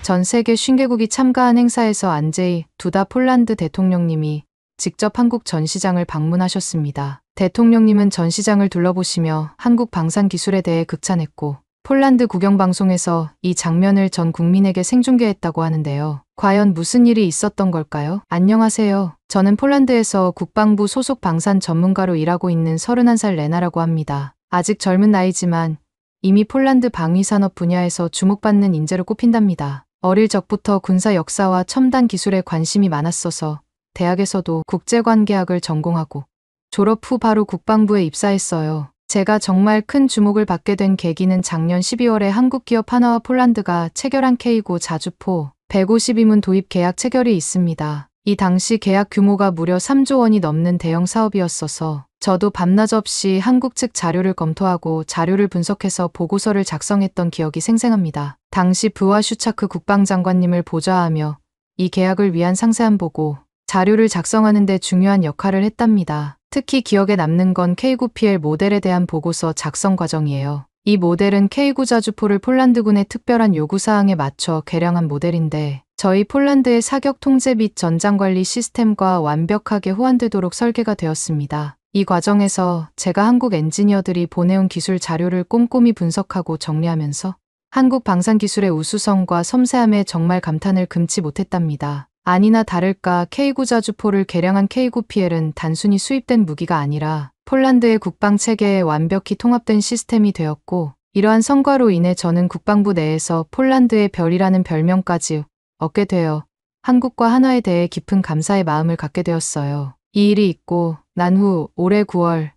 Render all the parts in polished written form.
전 세계 50개국이 참가한 행사에서 안제이 두다 폴란드 대통령님이 직접 한국 전시장을 방문하셨습니다. 대통령님은 전시장을 둘러보시며 한국 방산 기술에 대해 극찬했고 폴란드 국영방송에서 이 장면을 전 국민에게 생중계했다고 하는데요. 과연 무슨 일이 있었던 걸까요? 안녕하세요. 저는 폴란드에서 국방부 소속 방산 전문가로 일하고 있는 31살 레나라고 합니다. 아직 젊은 나이지만 이미 폴란드 방위산업 분야에서 주목받는 인재로 꼽힌답니다. 어릴 적부터 군사 역사와 첨단 기술에 관심이 많았어서 대학에서도 국제관계학을 전공하고 졸업 후 바로 국방부에 입사했어요. 제가 정말 큰 주목을 받게 된 계기는 작년 12월에 한국 기업 하나와 폴란드가 체결한 K9 자주포 152문 도입 계약 체결이 있습니다. 이 당시 계약 규모가 무려 3조 원이 넘는 대형 사업이었어서 저도 밤낮 없이 한국 측 자료를 검토하고 자료를 분석해서 보고서를 작성했던 기억이 생생합니다. 당시 부하 슈차크 국방장관님을 보좌하며 이 계약을 위한 상세한 보고 자료를 작성하는 데 중요한 역할을 했답니다. 특히 기억에 남는 건 K9PL 모델에 대한 보고서 작성 과정이에요. 이 모델은 K9 자주포를 폴란드군의 특별한 요구사항에 맞춰 개량한 모델인데 저희 폴란드의 사격 통제 및 전장관리 시스템과 완벽하게 호환되도록 설계가 되었습니다. 이 과정에서 제가 한국 엔지니어들이 보내온 기술 자료를 꼼꼼히 분석하고 정리하면서 한국 방산 기술의 우수성과 섬세함에 정말 감탄을 금치 못했답니다. 아니나 다를까 K9 자주포를 개량한 K9PL은 단순히 수입된 무기가 아니라 폴란드의 국방 체계에 완벽히 통합된 시스템이 되었고 이러한 성과로 인해 저는 국방부 내에서 폴란드의 별이라는 별명까지 얻게 되어 한국과 한화에 대해 깊은 감사의 마음을 갖게 되었어요. 이 일이 있고 난 후 올해 9월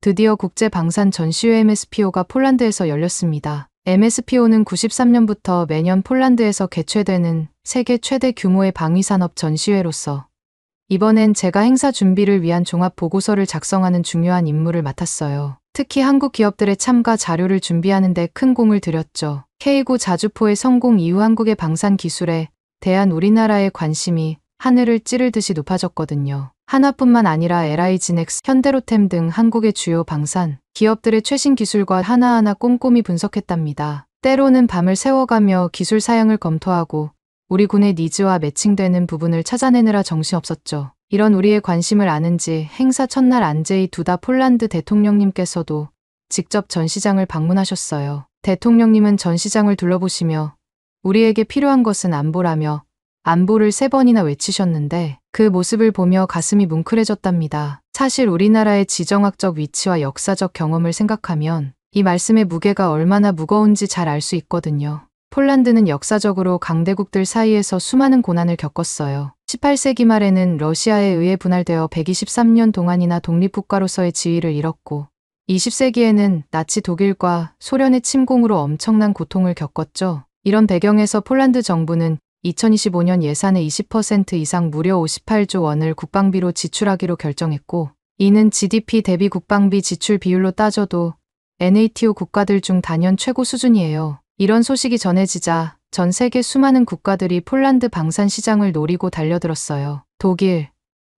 드디어 국제방산 전시회 MSPO가 폴란드에서 열렸습니다. MSPO는 93년부터 매년 폴란드에서 개최되는 세계 최대 규모의 방위산업 전시회로서 이번엔 제가 행사 준비를 위한 종합 보고서를 작성하는 중요한 임무를 맡았어요. 특히 한국 기업들의 참가 자료를 준비하는 데 큰 공을 들였죠. K9 자주포의 성공 이후 한국의 방산 기술에 대한 우리나라의 관심이 하늘을 찌를 듯이 높아졌거든요. 하나뿐만 아니라 LI지넥스, 현대로템 등 한국의 주요 방산 기업들의 최신 기술과 하나하나 꼼꼼히 분석했답니다. 때로는 밤을 새워가며 기술 사양을 검토하고 우리 군의 니즈와 매칭되는 부분을 찾아내느라 정신없었죠. 이런 우리의 관심을 아는지 행사 첫날 안제이 두다 폴란드 대통령님께서도 직접 전시장을 방문하셨어요. 대통령님은 전시장을 둘러보시며 우리에게 필요한 것은 안보라며 안보를 3번이나 외치셨는데 그 모습을 보며 가슴이 뭉클해졌답니다. 사실 우리나라의 지정학적 위치와 역사적 경험을 생각하면 이 말씀의 무게가 얼마나 무거운지 잘 알 수 있거든요. 폴란드는 역사적으로 강대국들 사이에서 수많은 고난을 겪었어요. 18세기 말에는 러시아에 의해 분할되어 123년 동안이나 독립국가로서의 지위를 잃었고 20세기에는 나치 독일과 소련의 침공으로 엄청난 고통을 겪었죠. 이런 배경에서 폴란드 정부는 2025년 예산의 20% 이상 무려 58조 원을 국방비로 지출하기로 결정했고 이는 GDP 대비 국방비 지출 비율로 따져도 NATO 국가들 중 단연 최고 수준이에요. 이런 소식이 전해지자 전 세계 수많은 국가들이 폴란드 방산 시장을 노리고 달려들었어요. 독일,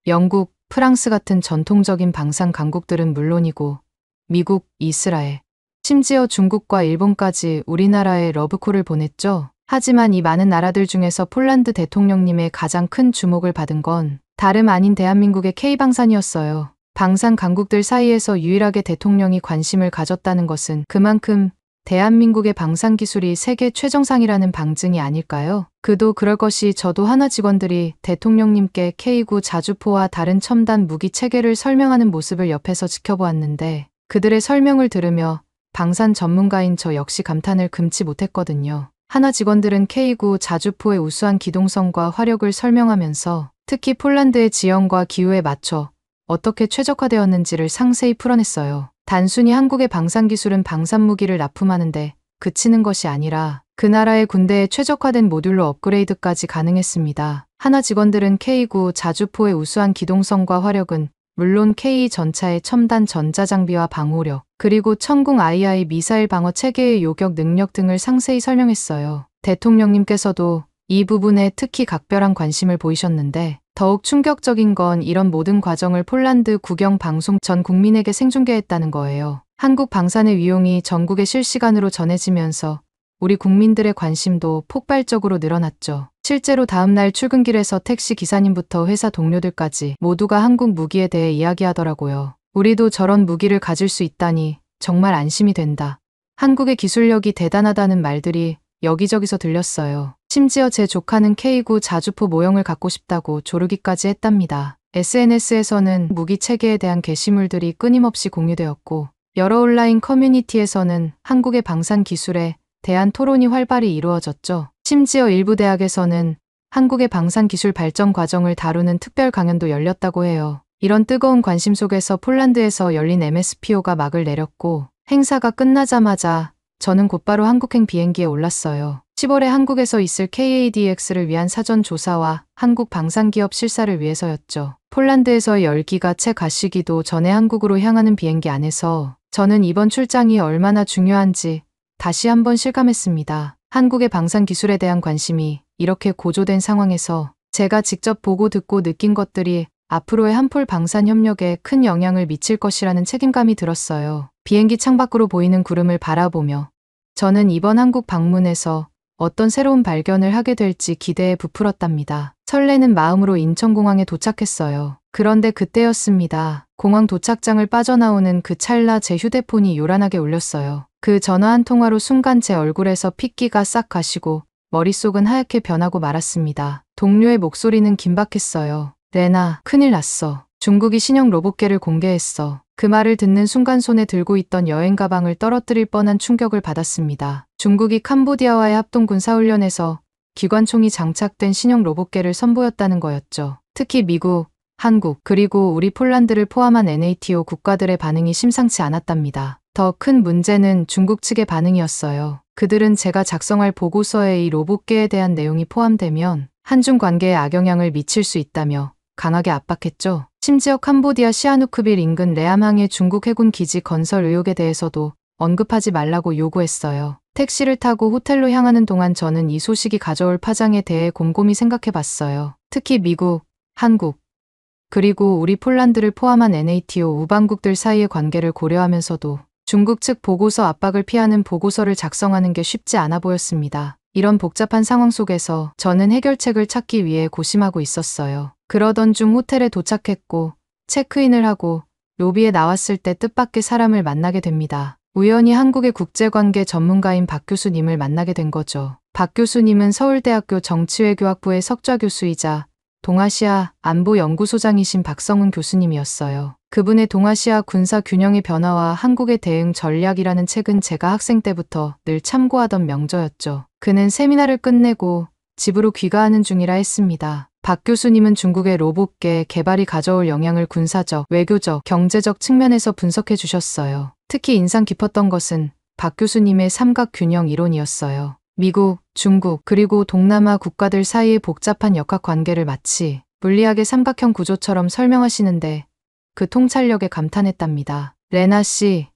영국, 프랑스 같은 전통적인 방산 강국들은 물론이고 미국, 이스라엘, 심지어 중국과 일본까지 우리나라에 러브콜을 보냈죠. 하지만 이 많은 나라들 중에서 폴란드 대통령님의 가장 큰 주목을 받은 건 다름 아닌 대한민국의 K방산이었어요. 방산 강국들 사이에서 유일하게 대통령이 관심을 가졌다는 것은 그만큼 대한민국의 방산 기술이 세계 최정상이라는 방증이 아닐까요? 그도 그럴 것이 저도 한화 직원들이 대통령님께 K9 자주포와 다른 첨단 무기 체계를 설명하는 모습을 옆에서 지켜보았는데 그들의 설명을 들으며 방산 전문가인 저 역시 감탄을 금치 못했거든요. 한화 직원들은 K9 자주포의 우수한 기동성과 화력을 설명하면서 특히 폴란드의 지형과 기후에 맞춰 어떻게 최적화되었는지를 상세히 풀어냈어요. 단순히 한국의 방산 기술은 방산 무기를 납품하는데 그치는 것이 아니라 그 나라의 군대에 최적화된 모듈로 업그레이드까지 가능했습니다. 한화 직원들은 K9 자주포의 우수한 기동성과 화력은 물론 K 전차의 첨단 전자장비와 방호력, 그리고 천궁 II 미사일 방어 체계의 요격 능력 등을 상세히 설명했어요. 대통령님께서도 이 부분에 특히 각별한 관심을 보이셨는데 더욱 충격적인 건 이런 모든 과정을 폴란드 국영 방송 전 국민에게 생중계했다는 거예요. 한국 방산의 위용이 전국에 실시간으로 전해지면서 우리 국민들의 관심도 폭발적으로 늘어났죠. 실제로 다음날 출근길에서 택시 기사님부터 회사 동료들까지 모두가 한국 무기에 대해 이야기하더라고요. 우리도 저런 무기를 가질 수 있다니 정말 안심이 된다. 한국의 기술력이 대단하다는 말들이 여기저기서 들렸어요. 심지어 제 조카는 K9 자주포 모형을 갖고 싶다고 조르기까지 했답니다. SNS에서는 무기 체계에 대한 게시물들이 끊임없이 공유되었고, 여러 온라인 커뮤니티에서는 한국의 방산 기술에 대한 토론이 활발히 이루어졌죠. 심지어 일부 대학에서는 한국의 방산 기술 발전 과정을 다루는 특별 강연도 열렸다고 해요. 이런 뜨거운 관심 속에서 폴란드에서 열린 MSPO가 막을 내렸고, 행사가 끝나자마자 저는 곧바로 한국행 비행기에 올랐어요. 10월에 한국에서 있을 KADX를 위한 사전 조사와 한국 방산기업 실사를 위해서였죠. 폴란드에서 열기가 채 가시기도 전에 한국으로 향하는 비행기 안에서 저는 이번 출장이 얼마나 중요한지 다시 한번 실감했습니다. 한국의 방산 기술에 대한 관심이 이렇게 고조된 상황에서 제가 직접 보고 듣고 느낀 것들이 앞으로의 한폴 방산 협력에 큰 영향을 미칠 것이라는 책임감이 들었어요. 비행기 창밖으로 보이는 구름을 바라보며 저는 이번 한국 방문에서 어떤 새로운 발견을 하게 될지 기대에 부풀었답니다. 설레는 마음으로 인천공항에 도착했어요. 그런데 그때였습니다. 공항 도착장을 빠져나오는 그 찰나 제 휴대폰이 요란하게 울렸어요. 그 전화 한 통화로 순간 제 얼굴에서 핏기가 싹 가시고 머릿속은 하얗게 변하고 말았습니다. 동료의 목소리는 긴박했어요. 레나, 큰일 났어. 중국이 신형 로봇개를 공개했어. 그 말을 듣는 순간 손에 들고 있던 여행 가방을 떨어뜨릴 뻔한 충격을 받았습니다. 중국이 캄보디아와의 합동 군사훈련에서 기관총이 장착된 신형 로봇개를 선보였다는 거였죠. 특히 미국, 한국, 그리고 우리 폴란드를 포함한 NATO 국가들의 반응이 심상치 않았답니다. 더 큰 문제는 중국 측의 반응이었어요. 그들은 제가 작성할 보고서에 이 로봇개에 대한 내용이 포함되면 한중 관계에 악영향을 미칠 수 있다며 강하게 압박했죠. 심지어 캄보디아 시아누크빌 인근 레암항의 중국 해군 기지 건설 의혹에 대해서도 언급하지 말라고 요구했어요. 택시를 타고 호텔로 향하는 동안 저는 이 소식이 가져올 파장에 대해 곰곰이 생각해 봤어요. 특히 미국, 한국, 그리고 우리 폴란드를 포함한 NATO 우방국들 사이의 관계를 고려하면서도 중국 측 보고서 압박을 피하는 보고서를 작성하는 게 쉽지 않아 보였습니다. 이런 복잡한 상황 속에서 저는 해결책을 찾기 위해 고심하고 있었어요. 그러던 중 호텔에 도착했고 체크인을 하고 로비에 나왔을 때 뜻밖의 사람을 만나게 됩니다. 우연히 한국의 국제관계 전문가인 박 교수님을 만나게 된 거죠. 박 교수님은 서울대학교 정치외교학부의 석좌 교수이자 동아시아 안보연구소장이신 박성훈 교수님이었어요. 그분의 동아시아 군사 균형의 변화와 한국의 대응 전략이라는 책은 제가 학생 때부터 늘 참고하던 명저였죠. 그는 세미나를 끝내고 집으로 귀가하는 중이라 했습니다. 박 교수님은 중국의 로봇개 개발이 가져올 영향을 군사적, 외교적, 경제적 측면에서 분석해 주셨어요. 특히 인상 깊었던 것은 박 교수님의 삼각균형 이론이었어요. 미국, 중국, 그리고 동남아 국가들 사이의 복잡한 역학관계를 마치 물리학의 삼각형 구조처럼 설명하시는데 그 통찰력에 감탄했답니다. 레나 씨,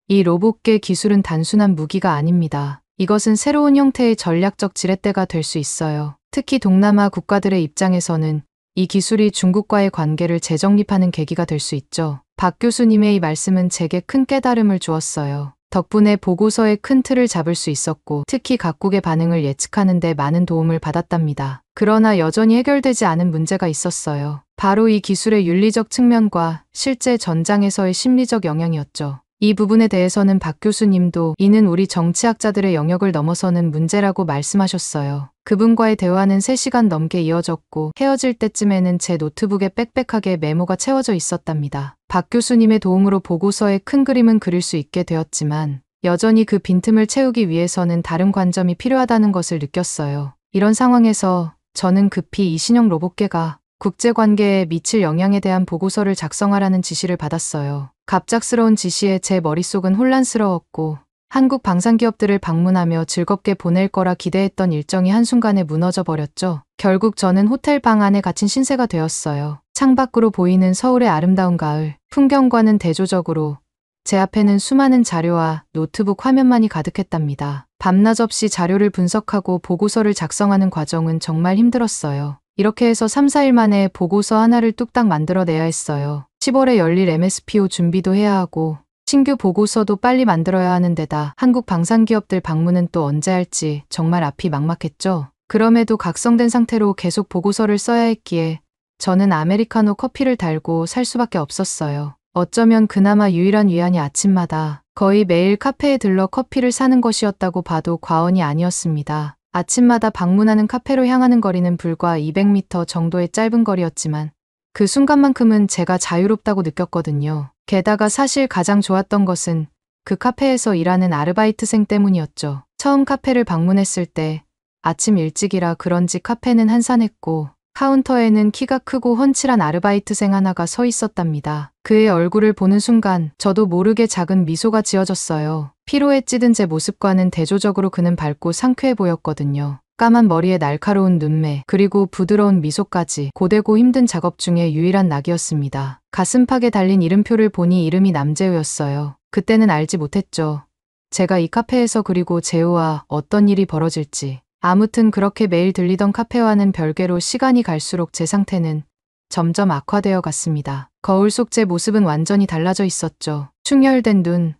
이 로봇개 기술은 단순한 무기가 아닙니다. 이것은 새로운 형태의 전략적 지렛대가 될 수 있어요. 특히 동남아 국가들의 입장에서는 이 기술이 중국과의 관계를 재정립하는 계기가 될 수 있죠. 박 교수님의 이 말씀은 제게 큰 깨달음을 주었어요. 덕분에 보고서의 큰 틀을 잡을 수 있었고 특히 각국의 반응을 예측하는 데 많은 도움을 받았답니다. 그러나 여전히 해결되지 않은 문제가 있었어요. 바로 이 기술의 윤리적 측면과 실제 전장에서의 심리적 영향이었죠. 이 부분에 대해서는 박 교수님도 이는 우리 정치학자들의 영역을 넘어서는 문제라고 말씀하셨어요. 그분과의 대화는 3시간 넘게 이어졌고 헤어질 때쯤에는 제 노트북에 빽빽하게 메모가 채워져 있었답니다. 박 교수님의 도움으로 보고서에 큰 그림은 그릴 수 있게 되었지만 여전히 그 빈틈을 채우기 위해서는 다른 관점이 필요하다는 것을 느꼈어요. 이런 상황에서 저는 급히 이 신형 로봇개가 국제관계에 미칠 영향에 대한 보고서를 작성하라는 지시를 받았어요. 갑작스러운 지시에 제 머릿속은 혼란스러웠고 한국 방산기업들을 방문하며 즐겁게 보낼 거라 기대했던 일정이 한순간에 무너져 버렸죠. 결국 저는 호텔 방 안에 갇힌 신세가 되었어요. 창밖으로 보이는 서울의 아름다운 가을, 풍경과는 대조적으로 제 앞에는 수많은 자료와 노트북 화면만이 가득했답니다. 밤낮 없이 자료를 분석하고 보고서를 작성하는 과정은 정말 힘들었어요. 이렇게 해서 3-4일 만에 보고서 하나를 뚝딱 만들어내야 했어요. 10월에 열릴 MSPO 준비도 해야 하고 신규 보고서도 빨리 만들어야 하는 데다 한국 방산기업들 방문은 또 언제 할지 정말 앞이 막막했죠. 그럼에도 각성된 상태로 계속 보고서를 써야 했기에 저는 아메리카노 커피를 달고 살 수밖에 없었어요. 어쩌면 그나마 유일한 위안이 아침마다 거의 매일 카페에 들러 커피를 사는 것이었다고 봐도 과언이 아니었습니다. 아침마다 방문하는 카페로 향하는 거리는 불과 200m 정도의 짧은 거리였지만 그 순간만큼은 제가 자유롭다고 느꼈거든요. 게다가 사실 가장 좋았던 것은 그 카페에서 일하는 아르바이트생 때문이었죠. 처음 카페를 방문했을 때 아침 일찍이라 그런지 카페는 한산했고 카운터에는 키가 크고 훤칠한 아르바이트생 하나가 서 있었답니다. 그의 얼굴을 보는 순간 저도 모르게 작은 미소가 지어졌어요. 피로에 찌든 제 모습과는 대조적으로 그는 밝고 상쾌해 보였거든요. 까만 머리에 날카로운 눈매, 그리고 부드러운 미소까지 고되고 힘든 작업 중에 유일한 낙이었습니다. 가슴팍에 달린 이름표를 보니 이름이 남재우였어요. 그때는 알지 못했죠. 제가 이 카페에서 그리고 재우와 어떤 일이 벌어질지. 아무튼 그렇게 매일 들리던 카페와는 별개로 시간이 갈수록 제 상태는 점점 악화되어 갔습니다. 거울 속 제 모습은 완전히 달라져 있었죠. 충혈된 눈,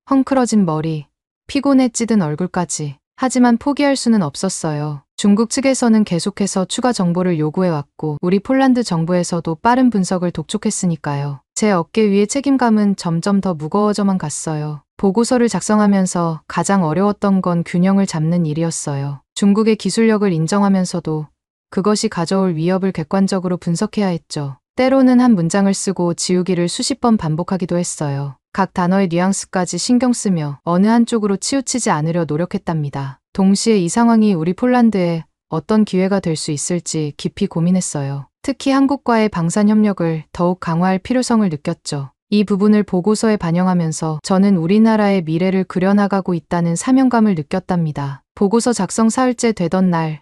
헝클어진 머리, 피곤에 찌든 얼굴까지. 하지만 포기할 수는 없었어요. 중국 측에서는 계속해서 추가 정보를 요구해왔고 우리 폴란드 정부에서도 빠른 분석을 독촉했으니까요. 제 어깨 위의 책임감은 점점 더 무거워져만 갔어요. 보고서를 작성하면서 가장 어려웠던 건 균형을 잡는 일이었어요. 중국의 기술력을 인정하면서도 그것이 가져올 위협을 객관적으로 분석해야 했죠. 때로는 한 문장을 쓰고 지우기를 수십 번 반복하기도 했어요. 각 단어의 뉘앙스까지 신경 쓰며 어느 한쪽으로 치우치지 않으려 노력했답니다. 동시에 이 상황이 우리 폴란드에 어떤 기회가 될 수 있을지 깊이 고민했어요. 특히 한국과의 방산 협력을 더욱 강화할 필요성을 느꼈죠. 이 부분을 보고서에 반영하면서 저는 우리나라의 미래를 그려나가고 있다는 사명감을 느꼈답니다. 보고서 작성 사흘째 되던 날,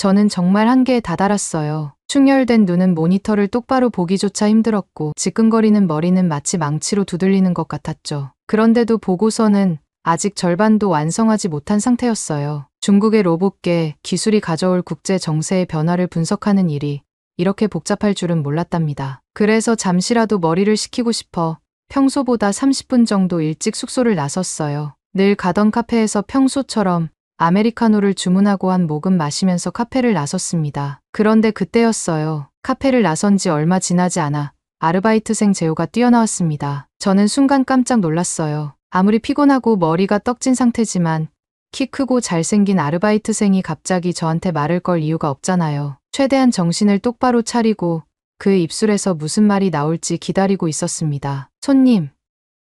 저는 정말 한계에 다다랐어요. 충혈된 눈은 모니터를 똑바로 보기조차 힘들었고 지끈거리는 머리는 마치 망치로 두들리는 것 같았죠. 그런데도 보고서는 아직 절반도 완성하지 못한 상태였어요. 중국의 로봇계 기술이 가져올 국제 정세의 변화를 분석하는 일이 이렇게 복잡할 줄은 몰랐답니다. 그래서 잠시라도 머리를 식히고 싶어 평소보다 30분 정도 일찍 숙소를 나섰어요. 늘 가던 카페에서 평소처럼 아메리카노를 주문하고 한 모금 마시면서 카페를 나섰습니다. 그런데 그때였어요. 카페를 나선 지 얼마 지나지 않아 아르바이트생 재호가 뛰어나왔습니다. 저는 순간 깜짝 놀랐어요. 아무리 피곤하고 머리가 떡진 상태지만 키 크고 잘생긴 아르바이트생이 갑자기 저한테 말을 걸 이유가 없잖아요. 최대한 정신을 똑바로 차리고 그 입술에서 무슨 말이 나올지 기다리고 있었습니다. 손님,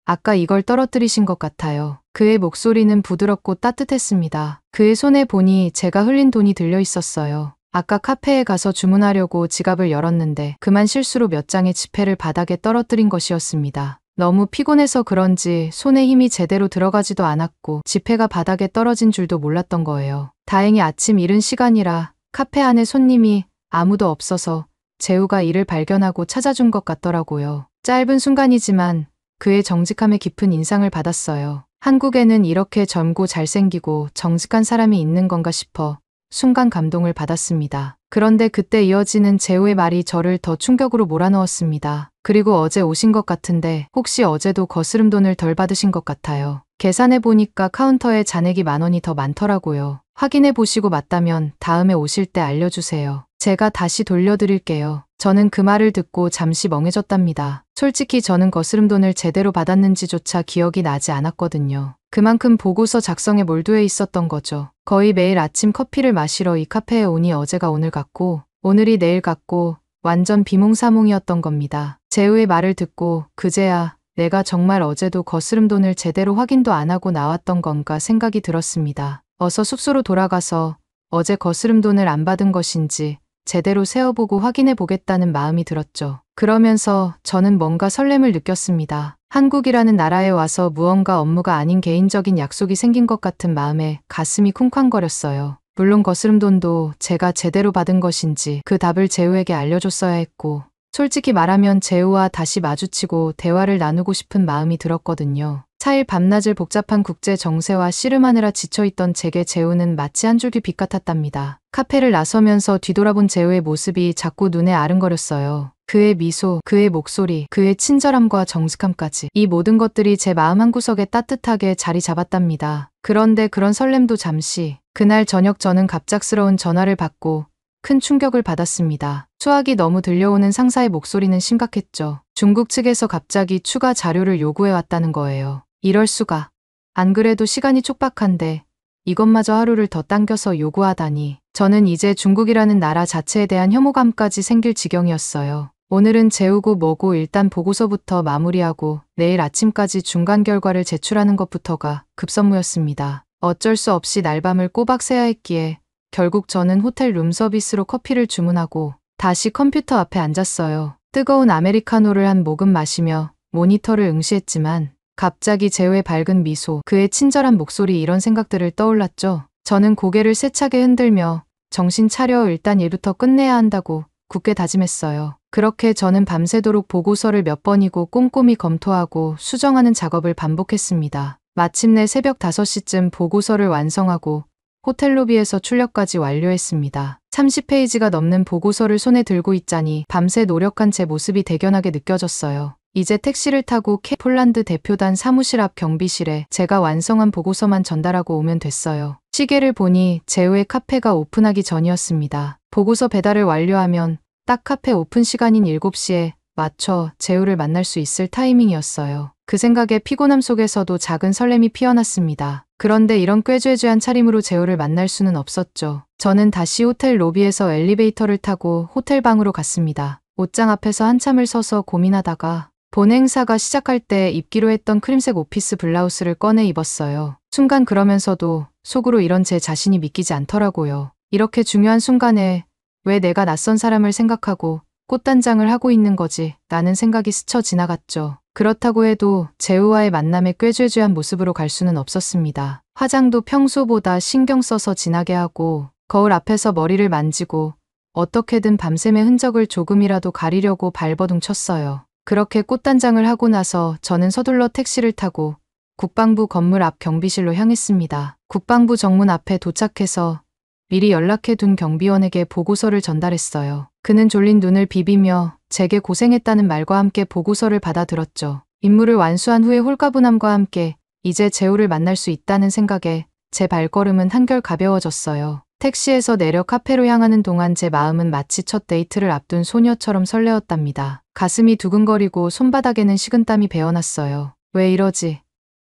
아까 이걸 떨어뜨리신 것 같아요. 그의 목소리는 부드럽고 따뜻했습니다. 그의 손에 보니 제가 흘린 돈이 들려 있었어요. 아까 카페에 가서 주문하려고 지갑을 열었는데 그만 실수로 몇 장의 지폐를 바닥에 떨어뜨린 것이었습니다. 너무 피곤해서 그런지 손에 힘이 제대로 들어가지도 않았고 지폐가 바닥에 떨어진 줄도 몰랐던 거예요. 다행히 아침 이른 시간이라 카페 안에 손님이 아무도 없어서 재우가 이를 발견하고 찾아준 것 같더라고요. 짧은 순간이지만 그의 정직함에 깊은 인상을 받았어요. 한국에는 이렇게 젊고 잘생기고 정직한 사람이 있는 건가 싶어 순간 감동을 받았습니다. 그런데 그때 이어지는 재우의 말이 저를 더 충격으로 몰아넣었습니다. 그리고 어제 오신 것 같은데 혹시 어제도 거스름 돈을 덜 받으신 것 같아요. 계산해 보니까 카운터에 잔액이 10,000원이 더 많더라고요. 확인해 보시고 맞다면 다음에 오실 때 알려주세요. 제가 다시 돌려드릴게요. 저는 그 말을 듣고 잠시 멍해졌답니다. 솔직히 저는 거스름 돈을 제대로 받았는지조차 기억이 나지 않았거든요. 그만큼 보고서 작성에 몰두해 있었던 거죠. 거의 매일 아침 커피를 마시러 이 카페에 오니 어제가 오늘 같고 오늘이 내일 같고 완전 비몽사몽이었던 겁니다. 재우의 말을 듣고 그제야 내가 정말 어제도 거스름 돈을 제대로 확인도 안 하고 나왔던 건가 생각이 들었습니다. 어서 숙소로 돌아가서 어제 거스름 돈을 안 받은 것인지 제대로 세어보고 확인해 보겠다는 마음이 들었죠. 그러면서 저는 뭔가 설렘을 느꼈습니다. 한국이라는 나라에 와서 무언가 업무가 아닌 개인적인 약속이 생긴 것 같은 마음에 가슴이 쿵쾅거렸어요. 물론 거스름 돈도 제가 제대로 받은 것인지 그 답을 재우에게 알려줬어야 했고 솔직히 말하면 재우와 다시 마주치고 대화를 나누고 싶은 마음이 들었거든요. 4일 밤낮을 복잡한 국제 정세와 씨름하느라 지쳐있던 제게 재우는 마치 한 줄기 빛 같았답니다. 카페를 나서면서 뒤돌아본 재우의 모습이 자꾸 눈에 아른거렸어요. 그의 미소, 그의 목소리, 그의 친절함과 정숙함까지 이 모든 것들이 제 마음 한구석에 따뜻하게 자리 잡았답니다. 그런데 그런 설렘도 잠시, 그날 저녁 저는 갑작스러운 전화를 받고 큰 충격을 받았습니다. 수학이 너무 들려오는 상사의 목소리는 심각했죠. 중국 측에서 갑자기 추가 자료를 요구해 왔다는 거예요. 이럴 수가. 안 그래도 시간이 촉박한데 이것마저 하루를 더 당겨서 요구하다니. 저는 이제 중국이라는 나라 자체에 대한 혐오감까지 생길 지경이었어요. 오늘은 재우고 뭐고 일단 보고서부터 마무리하고 내일 아침까지 중간 결과를 제출하는 것부터가 급선무였습니다. 어쩔 수 없이 날밤을 꼬박 새야 했기에 결국 저는 호텔 룸서비스로 커피를 주문하고 다시 컴퓨터 앞에 앉았어요. 뜨거운 아메리카노를 한 모금 마시며 모니터를 응시했지만 갑자기 재우의 밝은 미소, 그의 친절한 목소리 이런 생각들을 떠올랐죠. 저는 고개를 세차게 흔들며 정신 차려 일단 일부터 끝내야 한다고 굳게 다짐했어요. 그렇게 저는 밤새도록 보고서를 몇 번이고 꼼꼼히 검토하고 수정하는 작업을 반복했습니다. 마침내 새벽 5시쯤 보고서를 완성하고 호텔 로비에서 출력까지 완료했습니다. 30페이지가 넘는 보고서를 손에 들고 있자니 밤새 노력한 제 모습이 대견하게 느껴졌어요. 이제 택시를 타고 폴란드 대표단 사무실 앞 경비실에 제가 완성한 보고서만 전달하고 오면 됐어요. 시계를 보니 재우의 카페가 오픈하기 전이었습니다. 보고서 배달을 완료하면 딱 카페 오픈 시간인 7시에 맞춰 재우를 만날 수 있을 타이밍이었어요. 그 생각에 피곤함 속에서도 작은 설렘이 피어났습니다. 그런데 이런 꾀죄죄한 차림으로 재우를 만날 수는 없었죠. 저는 다시 호텔 로비에서 엘리베이터를 타고 호텔 방으로 갔습니다. 옷장 앞에서 한참을 서서 고민하다가 본 행사가 시작할 때 입기로 했던 크림색 오피스 블라우스를 꺼내 입었어요. 순간 그러면서도 속으로 이런 제 자신이 믿기지 않더라고요. 이렇게 중요한 순간에 왜 내가 낯선 사람을 생각하고 꽃단장을 하고 있는 거지? 라는 생각이 스쳐 지나갔죠. 그렇다고 해도 재우와의 만남에 꾀죄죄한 모습으로 갈 수는 없었습니다. 화장도 평소보다 신경 써서 진하게 하고 거울 앞에서 머리를 만지고 어떻게든 밤샘의 흔적을 조금이라도 가리려고 발버둥 쳤어요. 그렇게 꽃단장을 하고 나서 저는 서둘러 택시를 타고 국방부 건물 앞 경비실로 향했습니다. 국방부 정문 앞에 도착해서 미리 연락해둔 경비원에게 보고서를 전달했어요. 그는 졸린 눈을 비비며 제게 고생했다는 말과 함께 보고서를 받아들었죠. 임무를 완수한 후에 홀가분함과 함께 이제 재우를 만날 수 있다는 생각에 제 발걸음은 한결 가벼워졌어요. 택시에서 내려 카페로 향하는 동안 제 마음은 마치 첫 데이트를 앞둔 소녀처럼 설레었답니다. 가슴이 두근거리고 손바닥에는 식은땀이 배어났어요. 왜 이러지?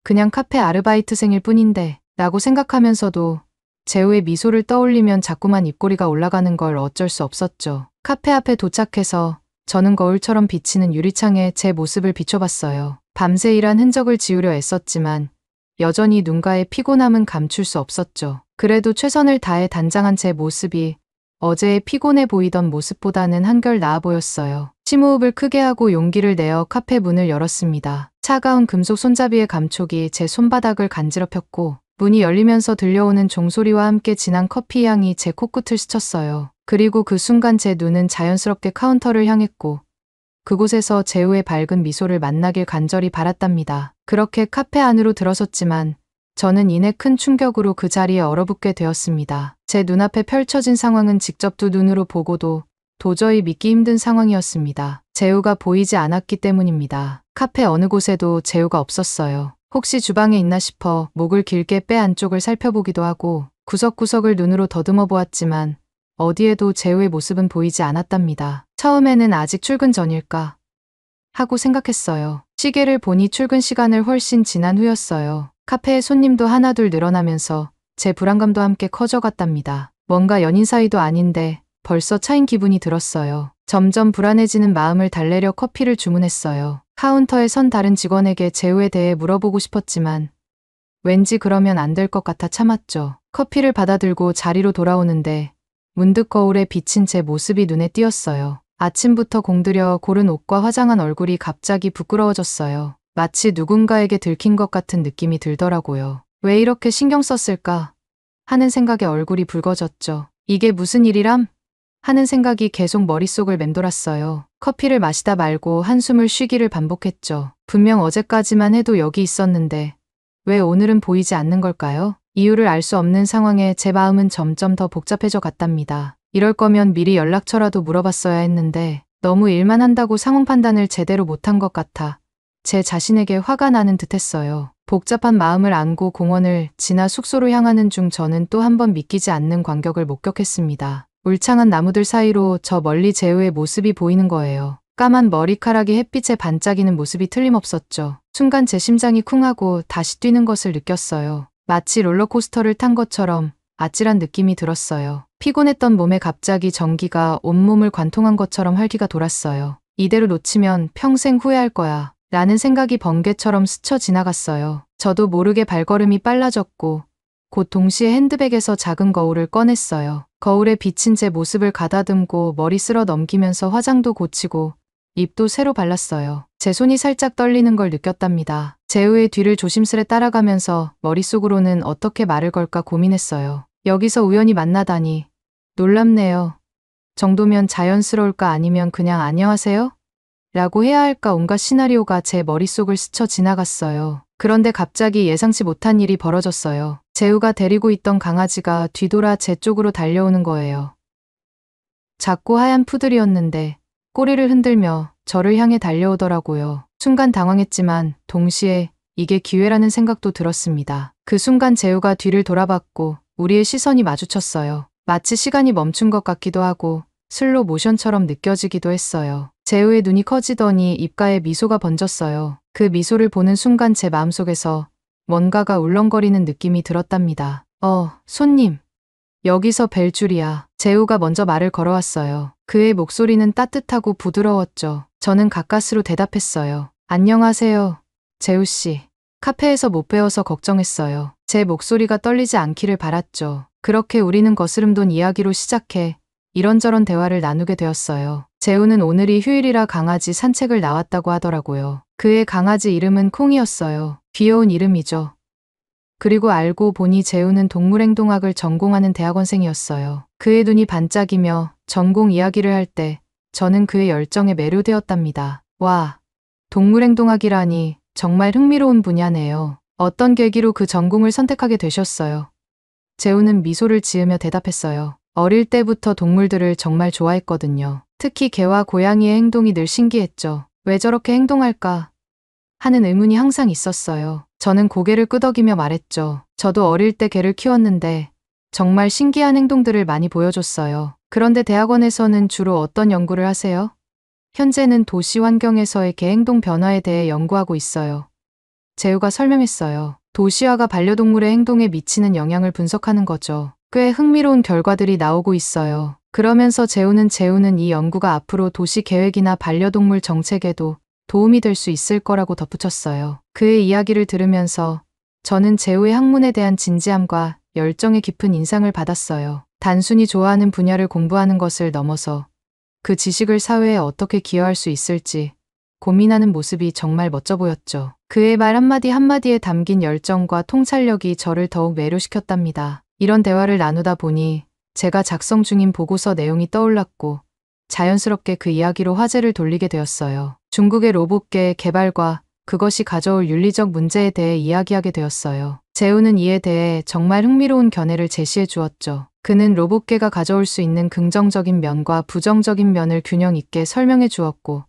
그냥 카페 아르바이트생일 뿐인데 라고 생각하면서도 재우의 미소를 떠올리면 자꾸만 입꼬리가 올라가는 걸 어쩔 수 없었죠. 카페 앞에 도착해서 저는 거울처럼 비치는 유리창에 제 모습을 비춰봤어요. 밤새 일한 흔적을 지우려 애썼지만 여전히 눈가의 피곤함은 감출 수 없었죠. 그래도 최선을 다해 단장한 제 모습이 어제의 피곤해 보이던 모습보다는 한결 나아 보였어요. 심호흡을 크게 하고 용기를 내어 카페 문을 열었습니다. 차가운 금속 손잡이의 감촉이 제 손바닥을 간지럽혔고 문이 열리면서 들려오는 종소리와 함께 진한 커피 향이 제 코끝을 스쳤어요. 그리고 그 순간 제 눈은 자연스럽게 카운터를 향했고 그곳에서 재우의 밝은 미소를 만나길 간절히 바랐답니다. 그렇게 카페 안으로 들어섰지만 저는 이내 큰 충격으로 그 자리에 얼어붙게 되었습니다. 제 눈앞에 펼쳐진 상황은 직접 두 눈으로 보고도 도저히 믿기 힘든 상황이었습니다. 재우가 보이지 않았기 때문입니다. 카페 어느 곳에도 재우가 없었어요. 혹시 주방에 있나 싶어 목을 길게 빼 안쪽을 살펴보기도 하고 구석구석을 눈으로 더듬어 보았지만 어디에도 재우의 모습은 보이지 않았답니다. 처음에는 아직 출근 전일까 하고 생각했어요. 시계를 보니 출근 시간을 훨씬 지난 후였어요. 카페에 손님도 하나둘 늘어나면서 제 불안감도 함께 커져갔답니다. 뭔가 연인 사이도 아닌데 벌써 차인 기분이 들었어요. 점점 불안해지는 마음을 달래려 커피를 주문했어요. 카운터에 선 다른 직원에게 재우에 대해 물어보고 싶었지만 왠지 그러면 안 될 것 같아 참았죠. 커피를 받아들고 자리로 돌아오는데 문득 거울에 비친 제 모습이 눈에 띄었어요. 아침부터 공들여 고른 옷과 화장한 얼굴이 갑자기 부끄러워졌어요. 마치 누군가에게 들킨 것 같은 느낌이 들더라고요. 왜 이렇게 신경 썼을까? 하는 생각에 얼굴이 붉어졌죠. 이게 무슨 일이람? 하는 생각이 계속 머릿속을 맴돌았어요. 커피를 마시다 말고 한숨을 쉬기를 반복했죠. 분명 어제까지만 해도 여기 있었는데 왜 오늘은 보이지 않는 걸까요? 이유를 알 수 없는 상황에 제 마음은 점점 더 복잡해져 갔답니다. 이럴 거면 미리 연락처라도 물어봤어야 했는데 너무 일만 한다고 상황 판단을 제대로 못한 것 같아 제 자신에게 화가 나는 듯했어요. 복잡한 마음을 안고 공원을 지나 숙소로 향하는 중 저는 또 한 번 믿기지 않는 광경을 목격했습니다. 울창한 나무들 사이로 저 멀리 재우의 모습이 보이는 거예요. 까만 머리카락이 햇빛에 반짝이는 모습이 틀림없었죠. 순간 제 심장이 쿵하고 다시 뛰는 것을 느꼈어요. 마치 롤러코스터를 탄 것처럼 아찔한 느낌이 들었어요. 피곤했던 몸에 갑자기 전기가 온몸을 관통한 것처럼 활기가 돌았어요. 이대로 놓치면 평생 후회할 거야 라는 생각이 번개처럼 스쳐 지나갔어요. 저도 모르게 발걸음이 빨라졌고 곧 동시에 핸드백에서 작은 거울을 꺼냈어요. 거울에 비친 제 모습을 가다듬고 머리 쓸어 넘기면서 화장도 고치고 립도 새로 발랐어요. 제 손이 살짝 떨리는 걸 느꼈답니다. 재우의 뒤를 조심스레 따라가면서 머릿속으로는 어떻게 말을 걸까 고민했어요. 여기서 우연히 만나다니 놀랍네요. 정도면 자연스러울까 아니면 그냥 안녕하세요? 라고 해야 할까 온갖 시나리오가 제 머릿속을 스쳐 지나갔어요. 그런데 갑자기 예상치 못한 일이 벌어졌어요. 재우가 데리고 있던 강아지가 뒤돌아 제 쪽으로 달려오는 거예요. 작고 하얀 푸들이었는데 꼬리를 흔들며 저를 향해 달려오더라고요. 순간 당황했지만 동시에 이게 기회라는 생각도 들었습니다. 그 순간 재우가 뒤를 돌아봤고 우리의 시선이 마주쳤어요. 마치 시간이 멈춘 것 같기도 하고 슬로 모션처럼 느껴지기도 했어요. 재우의 눈이 커지더니 입가에 미소가 번졌어요. 그 미소를 보는 순간 제 마음속에서 뭔가가 울렁거리는 느낌이 들었답니다. 손님. 여기서 뵐 줄이야. 재우가 먼저 말을 걸어왔어요. 그의 목소리는 따뜻하고 부드러웠죠. 저는 가까스로 대답했어요. 안녕하세요, 재우씨. 카페에서 못 뵈어서 걱정했어요. 제 목소리가 떨리지 않기를 바랐죠. 그렇게 우리는 거스름돈 이야기로 시작해 이런저런 대화를 나누게 되었어요. 재우는 오늘이 휴일이라 강아지 산책을 나왔다고 하더라고요. 그의 강아지 이름은 콩이었어요. 귀여운 이름이죠. 그리고 알고 보니 재우는 동물행동학을 전공하는 대학원생이었어요. 그의 눈이 반짝이며 전공 이야기를 할 때 저는 그의 열정에 매료되었답니다. 와, 동물행동학이라니 정말 흥미로운 분야네요. 어떤 계기로 그 전공을 선택하게 되셨어요? 재우는 미소를 지으며 대답했어요. 어릴 때부터 동물들을 정말 좋아했거든요. 특히 개와 고양이의 행동이 늘 신기했죠. 왜 저렇게 행동할까 하는 의문이 항상 있었어요. 저는 고개를 끄덕이며 말했죠. 저도 어릴 때 개를 키웠는데 정말 신기한 행동들을 많이 보여줬어요. 그런데 대학원에서는 주로 어떤 연구를 하세요? 현재는 도시 환경에서의 개 행동 변화에 대해 연구하고 있어요. 재우가 설명했어요. 도시화가 반려동물의 행동에 미치는 영향을 분석하는 거죠. 꽤 흥미로운 결과들이 나오고 있어요. 그러면서 재우는 이 연구가 앞으로 도시 계획이나 반려동물 정책에도 도움이 될 수 있을 거라고 덧붙였어요. 그의 이야기를 들으면서 저는 재우의 학문에 대한 진지함과 열정의 깊은 인상을 받았어요. 단순히 좋아하는 분야를 공부하는 것을 넘어서 그 지식을 사회에 어떻게 기여할 수 있을지 고민하는 모습이 정말 멋져 보였죠. 그의 말 한마디 한마디에 담긴 열정과 통찰력이 저를 더욱 매료시켰답니다. 이런 대화를 나누다 보니 제가 작성 중인 보고서 내용이 떠올랐고 자연스럽게 그 이야기로 화제를 돌리게 되었어요. 중국의 로봇계 개발과 그것이 가져올 윤리적 문제에 대해 이야기하게 되었어요. 재우는 이에 대해 정말 흥미로운 견해를 제시해 주었죠. 그는 로봇계가 가져올 수 있는 긍정적인 면과 부정적인 면을 균형 있게 설명해 주었고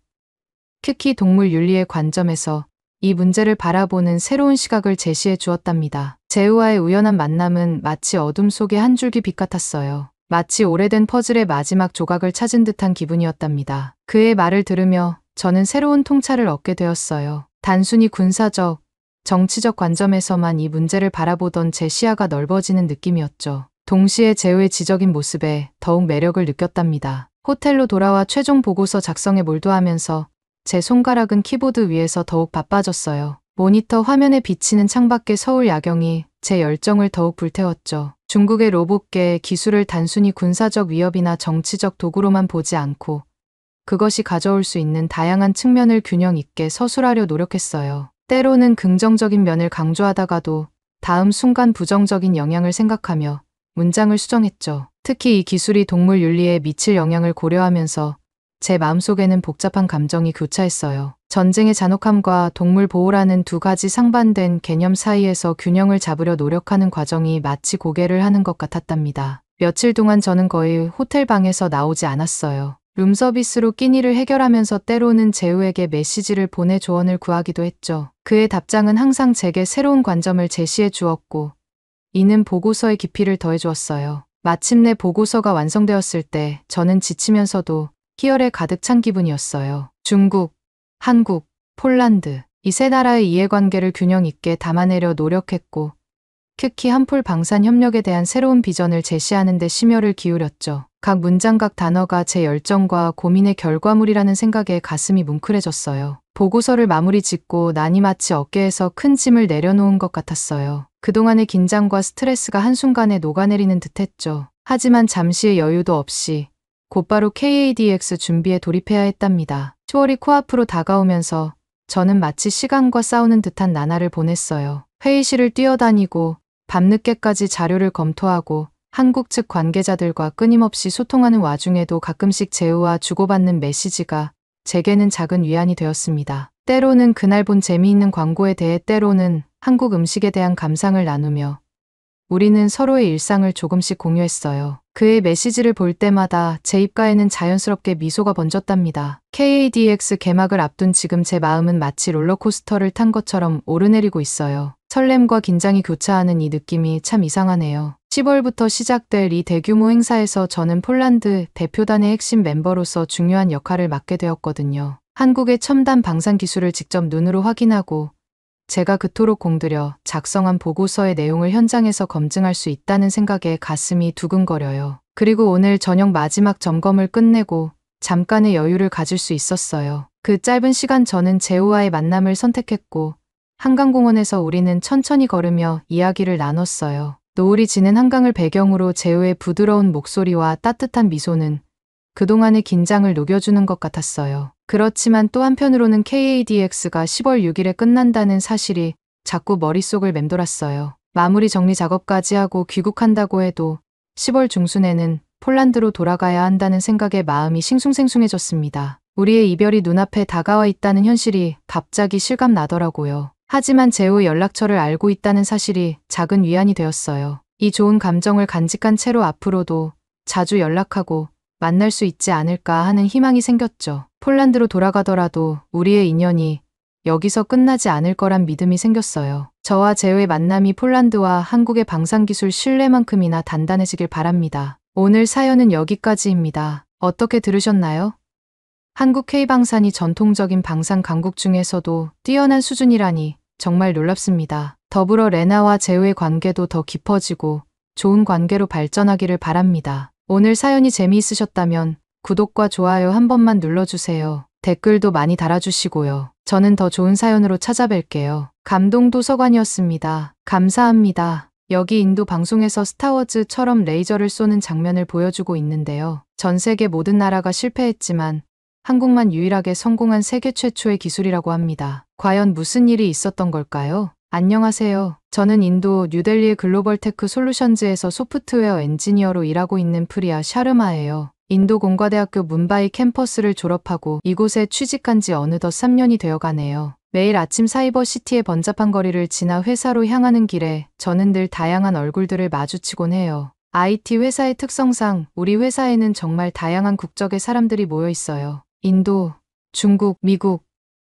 특히 동물 윤리의 관점에서 이 문제를 바라보는 새로운 시각을 제시해 주었답니다. 재우와의 우연한 만남은 마치 어둠 속의 한 줄기 빛 같았어요. 마치 오래된 퍼즐의 마지막 조각을 찾은 듯한 기분이었답니다. 그의 말을 들으며 저는 새로운 통찰을 얻게 되었어요. 단순히 군사적, 정치적 관점에서만 이 문제를 바라보던 제 시야가 넓어지는 느낌이었죠. 동시에 재우의 지적인 모습에 더욱 매력을 느꼈답니다. 호텔로 돌아와 최종 보고서 작성에 몰두하면서 제 손가락은 키보드 위에서 더욱 바빠졌어요. 모니터 화면에 비치는 창밖의 서울 야경이 제 열정을 더욱 불태웠죠. 중국의 로봇계 기술을 단순히 군사적 위협이나 정치적 도구로만 보지 않고 그것이 가져올 수 있는 다양한 측면을 균형 있게 서술하려 노력했어요. 때로는 긍정적인 면을 강조하다가도 다음 순간 부정적인 영향을 생각하며 문장을 수정했죠. 특히 이 기술이 동물 윤리에 미칠 영향을 고려하면서 제 마음속에는 복잡한 감정이 교차했어요. 전쟁의 잔혹함과 동물 보호라는 두 가지 상반된 개념 사이에서 균형을 잡으려 노력하는 과정이 마치 고개를 하는 것 같았답니다. 며칠 동안 저는 거의 호텔 방에서 나오지 않았어요. 룸서비스로 끼니를 해결하면서 때로는 재우에게 메시지를 보내 조언을 구하기도 했죠. 그의 답장은 항상 제게 새로운 관점을 제시해 주었고 이는 보고서의 깊이를 더해 주었어요. 마침내 보고서가 완성되었을 때 저는 지치면서도 희열에 가득 찬 기분이었어요. 중국, 한국, 폴란드 이 세 나라의 이해관계를 균형 있게 담아내려 노력했고 특히 한풀 방산 협력에 대한 새로운 비전을 제시하는 데 심혈을 기울였죠. 각 문장 각 단어가 제 열정과 고민의 결과물이라는 생각에 가슴이 뭉클해졌어요. 보고서를 마무리 짓고 나니 마치 어깨에서 큰 짐을 내려놓은 것 같았어요. 그동안의 긴장과 스트레스가 한순간에 녹아내리는 듯했죠. 하지만 잠시의 여유도 없이 곧바로 KADX 준비에 돌입해야 했답니다. 10월이 코앞으로 다가오면서 저는 마치 시간과 싸우는 듯한 나날을 보냈어요. 회의실을 뛰어다니고 밤늦게까지 자료를 검토하고 한국 측 관계자들과 끊임없이 소통하는 와중에도 가끔씩 재우와 주고받는 메시지가 제게는 작은 위안이 되었습니다. 때로는 그날 본 재미있는 광고에 대해 때로는 한국 음식에 대한 감상을 나누며 우리는 서로의 일상을 조금씩 공유했어요. 그의 메시지를 볼 때마다 제 입가에는 자연스럽게 미소가 번졌답니다. KADX 개막을 앞둔 지금 제 마음은 마치 롤러코스터를 탄 것처럼 오르내리고 있어요. 설렘과 긴장이 교차하는 이 느낌이 참 이상하네요. 10월부터 시작될 이 대규모 행사에서 저는 폴란드 대표단의 핵심 멤버로서 중요한 역할을 맡게 되었거든요. 한국의 첨단 방산 기술을 직접 눈으로 확인하고 제가 그토록 공들여 작성한 보고서의 내용을 현장에서 검증할 수 있다는 생각에 가슴이 두근거려요. 그리고 오늘 저녁 마지막 점검을 끝내고 잠깐의 여유를 가질 수 있었어요. 그 짧은 시간 저는 재우와의 만남을 선택했고 한강공원에서 우리는 천천히 걸으며 이야기를 나눴어요. 노을이 지는 한강을 배경으로 재우의 부드러운 목소리와 따뜻한 미소는 그동안의 긴장을 녹여주는 것 같았어요. 그렇지만 또 한편으로는 KADX가 10월 6일에 끝난다는 사실이 자꾸 머릿속을 맴돌았어요. 마무리 정리 작업까지 하고 귀국한다고 해도 10월 중순에는 폴란드로 돌아가야 한다는 생각에 마음이 싱숭생숭해졌습니다. 우리의 이별이 눈앞에 다가와 있다는 현실이 갑자기 실감나더라고요. 하지만 재우의 연락처를 알고 있다는 사실이 작은 위안이 되었어요. 이 좋은 감정을 간직한 채로 앞으로도 자주 연락하고 만날 수 있지 않을까 하는 희망이 생겼죠. 폴란드로 돌아가더라도 우리의 인연이 여기서 끝나지 않을 거란 믿음이 생겼어요. 저와 재우의 만남이 폴란드와 한국의 방산기술 신뢰만큼이나 단단해지길 바랍니다. 오늘 사연은 여기까지입니다. 어떻게 들으셨나요? 한국 K방산이 전통적인 방산 강국 중에서도 뛰어난 수준이라니 정말 놀랍습니다. 더불어 레나와 재우의 관계도 더 깊어지고 좋은 관계로 발전하기를 바랍니다. 오늘 사연이 재미있으셨다면 구독과 좋아요 한 번만 눌러주세요. 댓글도 많이 달아주시고요. 저는 더 좋은 사연으로 찾아뵐게요. 감동도서관이었습니다. 감사합니다. 여기 인도 방송에서 스타워즈처럼 레이저를 쏘는 장면을 보여주고 있는데요. 전 세계 모든 나라가 실패했지만 한국만 유일하게 성공한 세계 최초의 기술이라고 합니다. 과연 무슨 일이 있었던 걸까요? 안녕하세요. 저는 인도 뉴델리의 글로벌 테크 솔루션즈에서 소프트웨어 엔지니어로 일하고 있는 프리아 샤르마예요. 인도 공과대학교 문바이 캠퍼스를 졸업하고 이곳에 취직한 지 어느덧 3년이 되어가네요. 매일 아침 사이버시티의 번잡한 거리를 지나 회사로 향하는 길에 저는 늘 다양한 얼굴들을 마주치곤 해요. IT 회사의 특성상 우리 회사에는 정말 다양한 국적의 사람들이 모여 있어요. 인도, 중국, 미국,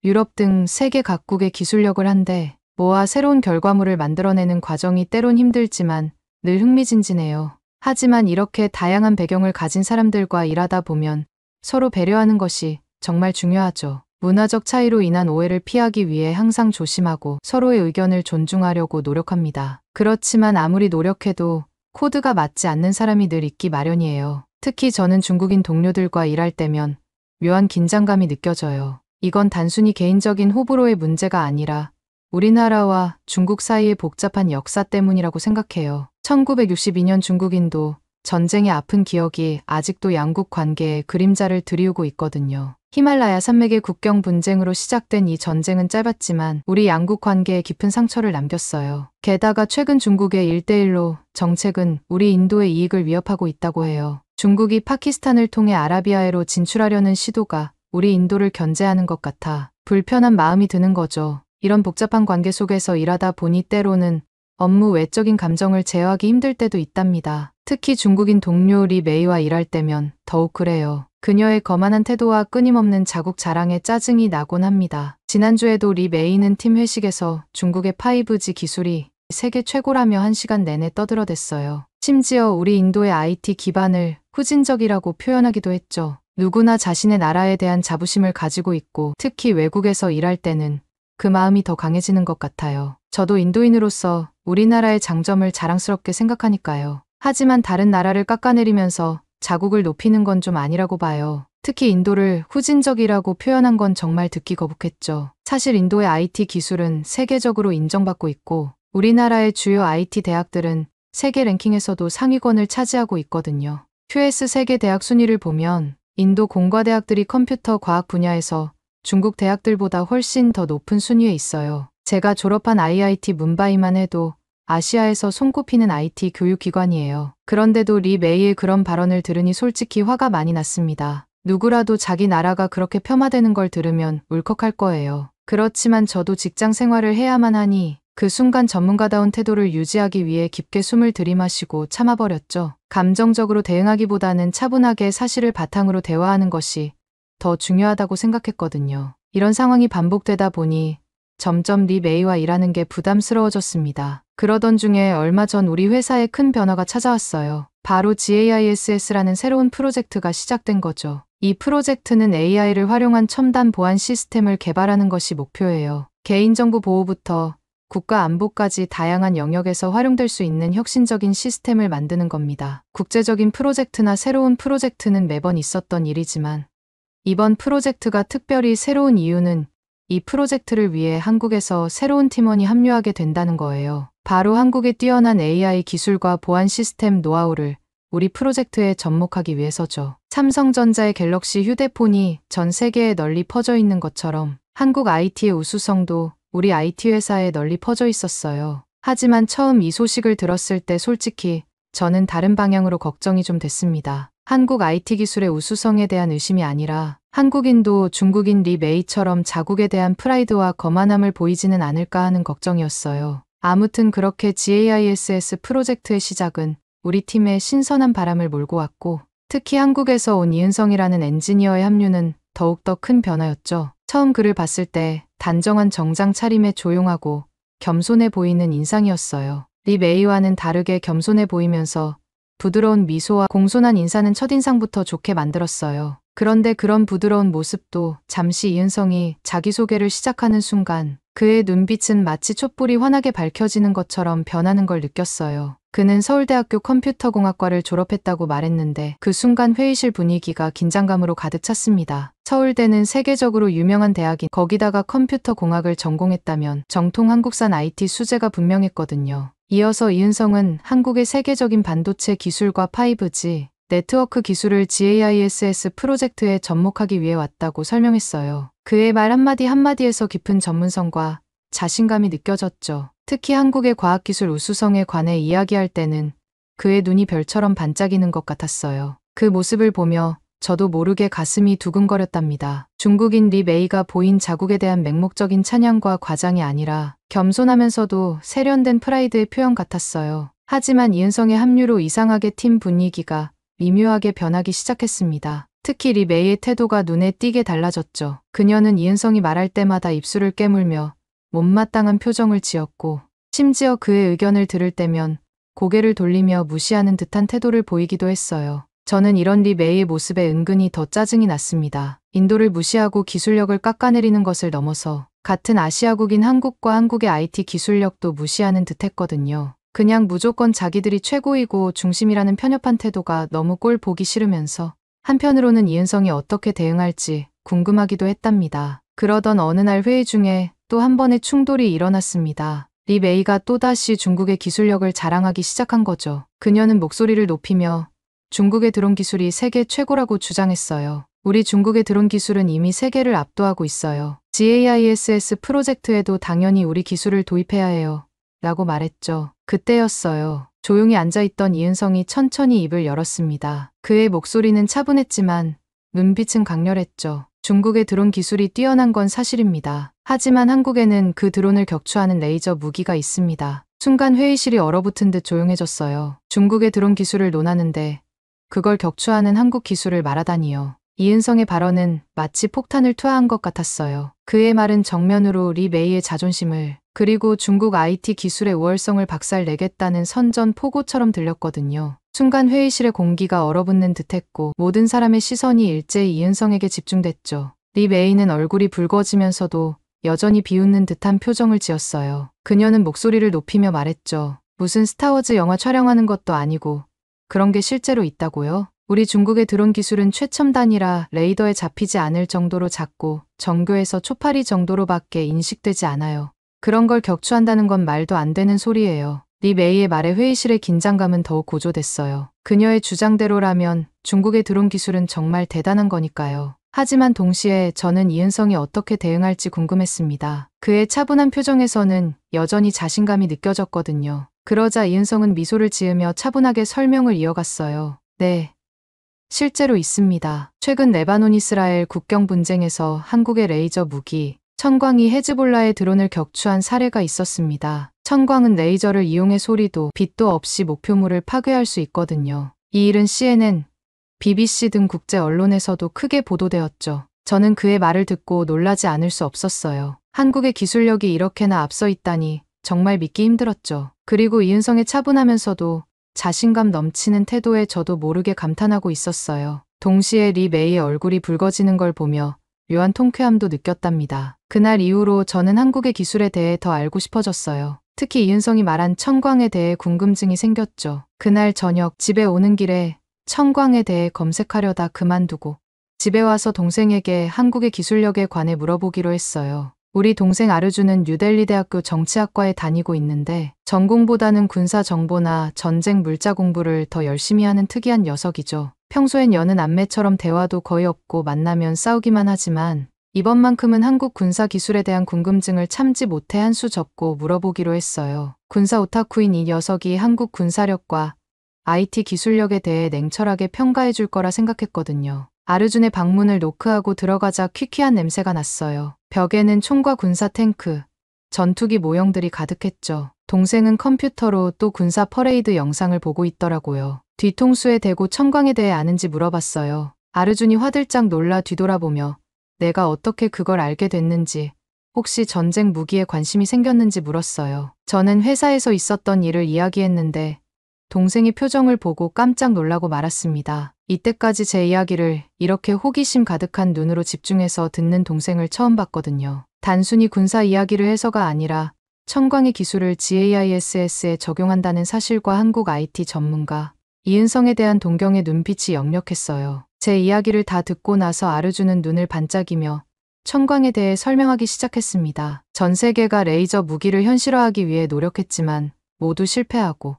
유럽 등 세계 각국의 기술력을 한데 모아 새로운 결과물을 만들어내는 과정이 때론 힘들지만 늘 흥미진진해요. 하지만 이렇게 다양한 배경을 가진 사람들과 일하다 보면 서로 배려하는 것이 정말 중요하죠. 문화적 차이로 인한 오해를 피하기 위해 항상 조심하고 서로의 의견을 존중하려고 노력합니다. 그렇지만 아무리 노력해도 코드가 맞지 않는 사람이 늘 있기 마련이에요. 특히 저는 중국인 동료들과 일할 때면 묘한 긴장감이 느껴져요. 이건 단순히 개인적인 호불호의 문제가 아니라 우리나라와 중국 사이의 복잡한 역사 때문이라고 생각해요. 1962년 중국인도 전쟁의 아픈 기억이 아직도 양국 관계에 그림자를 드리우고 있거든요. 히말라야 산맥의 국경 분쟁으로 시작된 이 전쟁은 짧았지만 우리 양국 관계에 깊은 상처를 남겼어요. 게다가 최근 중국의 1대1로 정책은 우리 인도의 이익을 위협하고 있다고 해요. 중국이 파키스탄을 통해 아라비아해로 진출하려는 시도가 우리 인도를 견제하는 것 같아 불편한 마음이 드는 거죠. 이런 복잡한 관계 속에서 일하다 보니 때로는 업무 외적인 감정을 제어하기 힘들 때도 있답니다. 특히 중국인 동료 리 메이와 일할 때면 더욱 그래요. 그녀의 거만한 태도와 끊임없는 자국 자랑에 짜증이 나곤 합니다. 지난주에도 리 메이는 팀 회식에서 중국의 5G 기술이 세계 최고라며 1시간 내내 떠들어댔어요. 심지어 우리 인도의 IT 기반을 후진적이라고 표현하기도 했죠. 누구나 자신의 나라에 대한 자부심을 가지고 있고 특히 외국에서 일할 때는 그 마음이 더 강해지는 것 같아요. 저도 인도인으로서 우리나라의 장점을 자랑스럽게 생각하니까요. 하지만 다른 나라를 깎아내리면서 자국을 높이는 건 좀 아니라고 봐요. 특히 인도를 후진적이라고 표현한 건 정말 듣기 거북했죠. 사실 인도의 IT 기술은 세계적으로 인정받고 있고 우리나라의 주요 IT 대학들은 세계 랭킹에서도 상위권을 차지하고 있거든요. QS 세계 대학 순위를 보면 인도 공과대학들이 컴퓨터 과학 분야에서 중국 대학들보다 훨씬 더 높은 순위에 있어요. 제가 졸업한 IIT 뭄바이만 해도 아시아에서 손꼽히는 IT 교육기관이에요. 그런데도 리 메이의 그런 발언을 들으니 솔직히 화가 많이 났습니다. 누구라도 자기 나라가 그렇게 폄하되는 걸 들으면 울컥할 거예요. 그렇지만 저도 직장 생활을 해야만 하니 그 순간 전문가다운 태도를 유지하기 위해 깊게 숨을 들이마시고 참아버렸죠. 감정적으로 대응하기보다는 차분하게 사실을 바탕으로 대화하는 것이 더 중요하다고 생각했거든요. 이런 상황이 반복되다 보니 점점 리 메이와 일하는 게 부담스러워졌습니다. 그러던 중에 얼마 전 우리 회사에 큰 변화가 찾아왔어요. 바로 GAISS라는 새로운 프로젝트가 시작된 거죠. 이 프로젝트는 AI를 활용한 첨단 보안 시스템을 개발하는 것이 목표예요. 개인정보 보호부터 국가 안보까지 다양한 영역에서 활용될 수 있는 혁신적인 시스템을 만드는 겁니다. 국제적인 프로젝트나 새로운 프로젝트는 매번 있었던 일이지만 이번 프로젝트가 특별히 새로운 이유는 이 프로젝트를 위해 한국에서 새로운 팀원이 합류하게 된다는 거예요. 바로 한국의 뛰어난 AI 기술과 보안 시스템 노하우를 우리 프로젝트에 접목하기 위해서죠. 삼성전자의 갤럭시 휴대폰이 전 세계에 널리 퍼져 있는 것처럼 한국 IT의 우수성도 우리 IT 회사에 널리 퍼져 있었어요. 하지만 처음 이 소식을 들었을 때 솔직히 저는 다른 방향으로 걱정이 좀 됐습니다. 한국 IT 기술의 우수성에 대한 의심이 아니라 한국인도 중국인 리 메이처럼 자국에 대한 프라이드와 거만함을 보이지는 않을까 하는 걱정이었어요. 아무튼 그렇게 GAISS 프로젝트의 시작은 우리 팀에 신선한 바람을 몰고 왔고 특히 한국에서 온 이은성이라는 엔지니어의 합류는 더욱더 큰 변화였죠. 처음 그를 봤을 때 단정한 정장 차림에 조용하고 겸손해 보이는 인상이었어요. 리 메이와는 다르게 겸손해 보이면서 부드러운 미소와 공손한 인사는 첫인상부터 좋게 만들었어요. 그런데 그런 부드러운 모습도 잠시 이은성이 자기소개를 시작하는 순간 그의 눈빛은 마치 촛불이 환하게 밝혀지는 것처럼 변하는 걸 느꼈어요. 그는 서울대학교 컴퓨터공학과를 졸업했다고 말했는데 그 순간 회의실 분위기가 긴장감으로 가득 찼습니다. 서울대는 세계적으로 유명한 대학인 거기다가 컴퓨터공학을 전공했다면 정통 한국산 IT 수재가 분명했거든요. 이어서 이은성은 한국의 세계적인 반도체 기술과 5G, 네트워크 기술을 GAISS 프로젝트에 접목하기 위해 왔다고 설명했어요. 그의 말 한마디 한마디에서 깊은 전문성과 자신감이 느껴졌죠. 특히 한국의 과학기술 우수성에 관해 이야기할 때는 그의 눈이 별처럼 반짝이는 것 같았어요. 그 모습을 보며 저도 모르게 가슴이 두근거렸답니다. 중국인 리 메이가 보인 자국에 대한 맹목적인 찬양과 과장이 아니라 겸손하면서도 세련된 프라이드의 표현 같았어요. 하지만 이은성의 합류로 이상하게 팀 분위기가 미묘하게 변하기 시작했습니다. 특히 리 메이의 태도가 눈에 띄게 달라졌죠. 그녀는 이은성이 말할 때마다 입술을 깨물며 못마땅한 표정을 지었고 심지어 그의 의견을 들을 때면 고개를 돌리며 무시하는 듯한 태도를 보이기도 했어요. 저는 이런 리 메이의 모습에 은근히 더 짜증이 났습니다. 인도를 무시하고 기술력을 깎아내리는 것을 넘어서 같은 아시아국인 한국과 한국의 IT 기술력도 무시하는 듯 했거든요. 그냥 무조건 자기들이 최고이고 중심이라는 편협한 태도가 너무 꼴 보기 싫으면서 한편으로는 이은성이 어떻게 대응할지 궁금하기도 했답니다. 그러던 어느 날 회의 중에 또 한 번의 충돌이 일어났습니다. 리 메이가 또다시 중국의 기술력을 자랑하기 시작한 거죠. 그녀는 목소리를 높이며 중국의 드론 기술이 세계 최고라고 주장했어요. 우리 중국의 드론 기술은 이미 세계를 압도하고 있어요. GAISS 프로젝트에도 당연히 우리 기술을 도입해야 해요. 라고 말했죠. 그때였어요. 조용히 앉아있던 이은성이 천천히 입을 열었습니다. 그의 목소리는 차분했지만 눈빛은 강렬했죠. 중국의 드론 기술이 뛰어난 건 사실입니다. 하지만 한국에는 그 드론을 격추하는 레이저 무기가 있습니다. 순간 회의실이 얼어붙은 듯 조용해졌어요. 중국의 드론 기술을 논하는데 그걸 격추하는 한국 기술을 말하다니요. 이은성의 발언은 마치 폭탄을 투하한 것 같았어요. 그의 말은 정면으로 리 메이의 자존심을, 그리고 중국 IT 기술의 우월성을 박살내겠다는 선전포고처럼 들렸거든요. 순간 회의실의 공기가 얼어붙는 듯했고 모든 사람의 시선이 일제히 이은성에게 집중됐죠. 리 메이는 얼굴이 붉어지면서도 여전히 비웃는 듯한 표정을 지었어요. 그녀는 목소리를 높이며 말했죠. 무슨 스타워즈 영화 촬영하는 것도 아니고 그런 게 실제로 있다고요? 우리 중국의 드론 기술은 최첨단이라 레이더에 잡히지 않을 정도로 작고 정교해서 초파리 정도로밖에 인식되지 않아요. 그런 걸 격추한다는 건 말도 안 되는 소리예요. 리 메이의 말에 회의실의 긴장감은 더욱 고조됐어요. 그녀의 주장대로라면 중국의 드론 기술은 정말 대단한 거니까요. 하지만 동시에 저는 이은성이 어떻게 대응할지 궁금했습니다. 그의 차분한 표정에서는 여전히 자신감이 느껴졌거든요. 그러자 이은성은 미소를 지으며 차분하게 설명을 이어갔어요. 네. 실제로 있습니다. 최근 레바논 이스라엘 국경 분쟁에서 한국의 레이저 무기, 천광이 헤즈볼라의 드론을 격추한 사례가 있었습니다. 천광은 레이저를 이용해 소리도 빛도 없이 목표물을 파괴할 수 있거든요. 이 일은 CNN, BBC 등 국제 언론에서도 크게 보도되었죠. 저는 그의 말을 듣고 놀라지 않을 수 없었어요. 한국의 기술력이 이렇게나 앞서 있다니 정말 믿기 힘들었죠. 그리고 이은성의 차분하면서도 자신감 넘치는 태도에 저도 모르게 감탄하고 있었어요. 동시에 리 메이의 얼굴이 붉어지는 걸 보며 묘한 통쾌함도 느꼈답니다. 그날 이후로 저는 한국의 기술에 대해 더 알고 싶어졌어요. 특히 이은성이 말한 천광에 대해 궁금증이 생겼죠. 그날 저녁 집에 오는 길에 천광에 대해 검색하려다 그만두고 집에 와서 동생에게 한국의 기술력에 관해 물어보기로 했어요. 우리 동생 아르주는 뉴델리 대학교 정치학과에 다니고 있는데 전공보다는 군사 정보나 전쟁 물자 공부를 더 열심히 하는 특이한 녀석이죠. 평소엔 여는 안매처럼 대화도 거의 없고 만나면 싸우기만 하지만 이번만큼은 한국 군사 기술에 대한 궁금증을 참지 못해 한 수 접고 물어보기로 했어요. 군사 오타쿠인 이 녀석이 한국 군사력과 IT 기술력에 대해 냉철하게 평가해 줄 거라 생각했거든요. 아르준의 방문을 노크하고 들어가자 퀴퀴한 냄새가 났어요. 벽에는 총과 군사 탱크, 전투기 모형들이 가득했죠. 동생은 컴퓨터로 또 군사 퍼레이드 영상을 보고 있더라고요. 뒤통수에 대고 천광에 대해 아는지 물어봤어요. 아르준이 화들짝 놀라 뒤돌아보며 내가 어떻게 그걸 알게 됐는지, 혹시 전쟁 무기에 관심이 생겼는지 물었어요. 저는 회사에서 있었던 일을 이야기했는데 동생이 표정을 보고 깜짝 놀라고 말았습니다. 이때까지 제 이야기를 이렇게 호기심 가득한 눈으로 집중해서 듣는 동생을 처음 봤거든요. 단순히 군사 이야기를 해서가 아니라 천광의 기술을 GAISS에 적용한다는 사실과 한국 IT 전문가 이은성에 대한 동경의 눈빛이 역력했어요. 제 이야기를 다 듣고 나서 아르주는 눈을 반짝이며 천광에 대해 설명하기 시작했습니다. 전 세계가 레이저 무기를 현실화하기 위해 노력했지만 모두 실패하고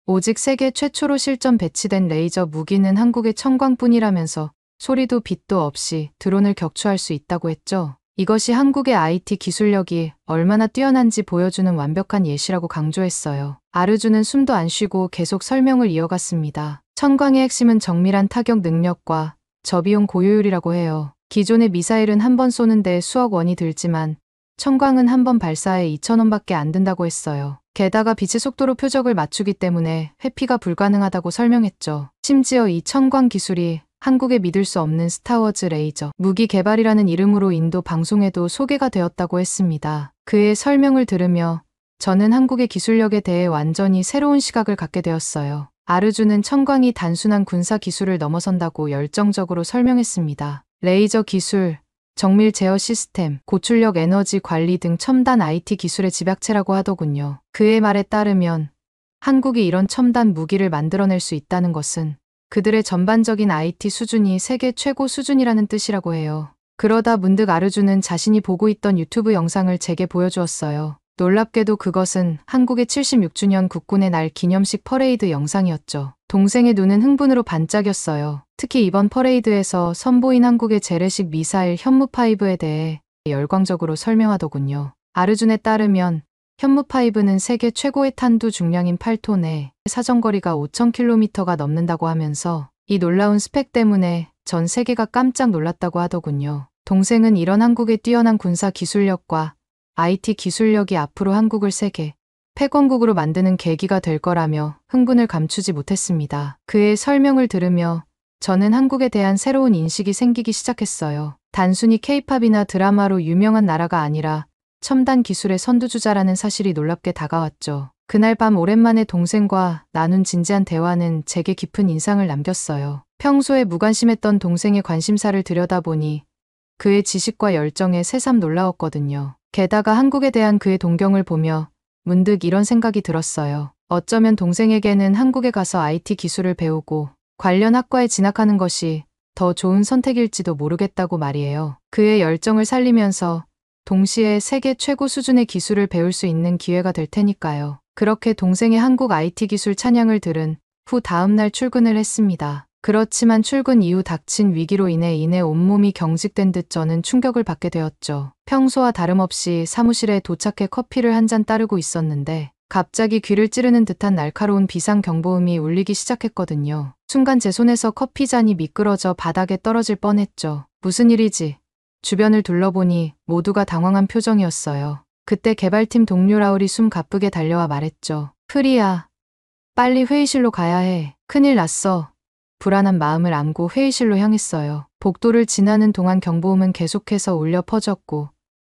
오직 세계 최초로 실전 배치된 레이저 무기는 한국의 천광뿐이라면서 소리도 빛도 없이 드론을 격추할 수 있다고 했죠. 이것이 한국의 IT 기술력이 얼마나 뛰어난지 보여주는 완벽한 예시라고 강조했어요. 아르주는 숨도 안 쉬고 계속 설명을 이어갔습니다. 천광의 핵심은 정밀한 타격 능력과 저비용 고효율이라고 해요. 기존의 미사일은 한 번 쏘는데 수억 원이 들지만 천광은 한 번 발사에 2,000원밖에 안 든다고 했어요. 게다가 빛의 속도로 표적을 맞추기 때문에 회피가 불가능하다고 설명했죠. 심지어 이 천광 기술이 한국의 믿을 수 없는 스타워즈 레이저 무기 개발이라는 이름으로 인도 방송에도 소개가 되었다고 했습니다. 그의 설명을 들으며 저는 한국의 기술력에 대해 완전히 새로운 시각을 갖게 되었어요. 아르주는 천광이 단순한 군사 기술을 넘어선다고 열정적으로 설명했습니다. 레이저 기술, 정밀 제어 시스템, 고출력 에너지 관리 등 첨단 IT 기술의 집약체라고 하더군요. 그의 말에 따르면 한국이 이런 첨단 무기를 만들어낼 수 있다는 것은 그들의 전반적인 IT 수준이 세계 최고 수준이라는 뜻이라고 해요. 그러다 문득 아르주는 자신이 보고 있던 유튜브 영상을 제게 보여주었어요. 놀랍게도 그것은 한국의 76주년 국군의 날 기념식 퍼레이드 영상이었죠. 동생의 눈은 흥분으로 반짝였어요. 특히 이번 퍼레이드에서 선보인 한국의 재래식 미사일 현무5에 대해 열광적으로 설명하더군요. 아르준에 따르면 현무5는 세계 최고의 탄두 중량인 8톤에 사정거리가 5,000km가 넘는다고 하면서 이 놀라운 스펙 때문에 전 세계가 깜짝 놀랐다고 하더군요. 동생은 이런 한국의 뛰어난 군사 기술력과 IT 기술력이 앞으로 한국을 세계 패권국으로 만드는 계기가 될 거라며 흥분을 감추지 못했습니다. 그의 설명을 들으며 저는 한국에 대한 새로운 인식이 생기기 시작했어요. 단순히 케이팝이나 드라마로 유명한 나라가 아니라 첨단 기술의 선두주자라는 사실이 놀랍게 다가왔죠. 그날 밤 오랜만에 동생과 나눈 진지한 대화는 제게 깊은 인상을 남겼어요. 평소에 무관심했던 동생의 관심사를 들여다보니 그의 지식과 열정에 새삼 놀라웠거든요. 게다가 한국에 대한 그의 동경을 보며 문득 이런 생각이 들었어요. 어쩌면 동생에게는 한국에 가서 IT 기술을 배우고 관련 학과에 진학하는 것이 더 좋은 선택일지도 모르겠다고 말이에요. 그의 열정을 살리면서 동시에 세계 최고 수준의 기술을 배울 수 있는 기회가 될 테니까요. 그렇게 동생의 한국 IT 기술 찬양을 들은 후 다음날 출근을 했습니다. 그렇지만 출근 이후 닥친 위기로 인해 온몸이 경직된 듯 저는 충격을 받게 되었죠. 평소와 다름없이 사무실에 도착해 커피를 한 잔 따르고 있었는데 갑자기 귀를 찌르는 듯한 날카로운 비상 경보음이 울리기 시작했거든요. 순간 제 손에서 커피 잔이 미끄러져 바닥에 떨어질 뻔했죠. 무슨 일이지? 주변을 둘러보니 모두가 당황한 표정이었어요. 그때 개발팀 동료 라울이 숨 가쁘게 달려와 말했죠. 프리야, 빨리 회의실로 가야 해. 큰일 났어. 불안한 마음을 안고 회의실로 향했어요. 복도를 지나는 동안 경보음은 계속해서 울려 퍼졌고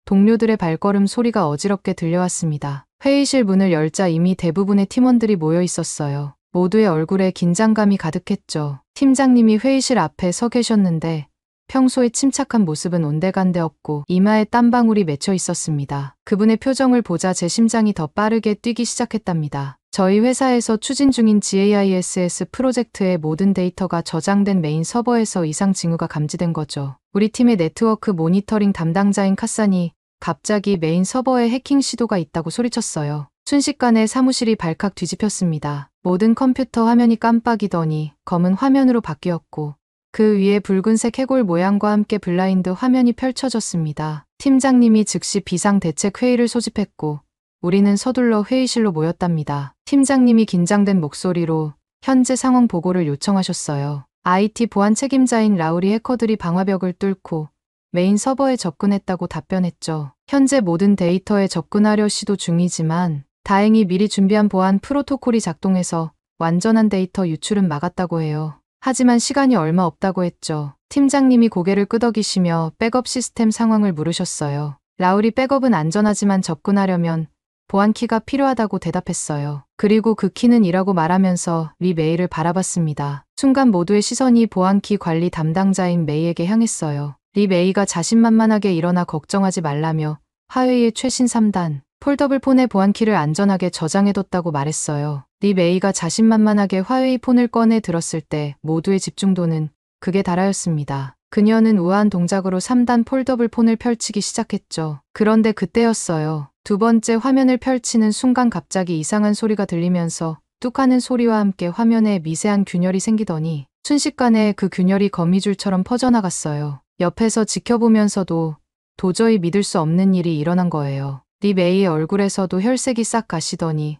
동료들의 발걸음 소리가 어지럽게 들려왔습니다. 회의실 문을 열자 이미 대부분의 팀원들이 모여 있었어요. 모두의 얼굴에 긴장감이 가득했죠. 팀장님이 회의실 앞에 서 계셨는데 평소의 침착한 모습은 온데간데 없고 이마에 땀방울이 맺혀 있었습니다. 그분의 표정을 보자 제 심장이 더 빠르게 뛰기 시작했답니다. 저희 회사에서 추진 중인 GAISS 프로젝트의 모든 데이터가 저장된 메인 서버에서 이상 징후가 감지된 거죠. 우리 팀의 네트워크 모니터링 담당자인 카산이 갑자기 메인 서버에 해킹 시도가 있다고 소리쳤어요. 순식간에 사무실이 발칵 뒤집혔습니다. 모든 컴퓨터 화면이 깜빡이더니 검은 화면으로 바뀌었고 그 위에 붉은색 해골 모양과 함께 블라인드 화면이 펼쳐졌습니다. 팀장님이 즉시 비상대책회의를 소집했고 우리는 서둘러 회의실로 모였답니다. 팀장님이 긴장된 목소리로 현재 상황 보고를 요청하셨어요. IT 보안 책임자인 라울이 해커들이 방화벽을 뚫고 메인 서버에 접근했다고 답변했죠. 현재 모든 데이터에 접근하려 시도 중이지만 다행히 미리 준비한 보안 프로토콜이 작동해서 완전한 데이터 유출은 막았다고 해요. 하지만 시간이 얼마 없다고 했죠. 팀장님이 고개를 끄덕이시며 백업 시스템 상황을 물으셨어요. 라울이 백업은 안전하지만 접근하려면 보안키가 필요하다고 대답했어요. 그리고 그 키는 이라고 말하면서 리 메이를 바라봤습니다. 순간 모두의 시선이 보안키 관리 담당자인 메이에게 향했어요. 리 메이가 자신만만하게 일어나 걱정하지 말라며 화웨이의 최신 3단 폴더블 폰의 보안키를 안전하게 저장해뒀다고 말했어요. 리 메이가 자신만만하게 화웨이 폰을 꺼내 들었을 때 모두의 집중도는 극에 달하였습니다. 그녀는 우아한 동작으로 3단 폴더블 폰을 펼치기 시작했죠. 그런데 그때였어요. 두 번째 화면을 펼치는 순간 갑자기 이상한 소리가 들리면서 뚝 하는 소리와 함께 화면에 미세한 균열이 생기더니 순식간에 그 균열이 거미줄처럼 퍼져나갔어요. 옆에서 지켜보면서도 도저히 믿을 수 없는 일이 일어난 거예요. 리 메이의 얼굴에서도 혈색이 싹 가시더니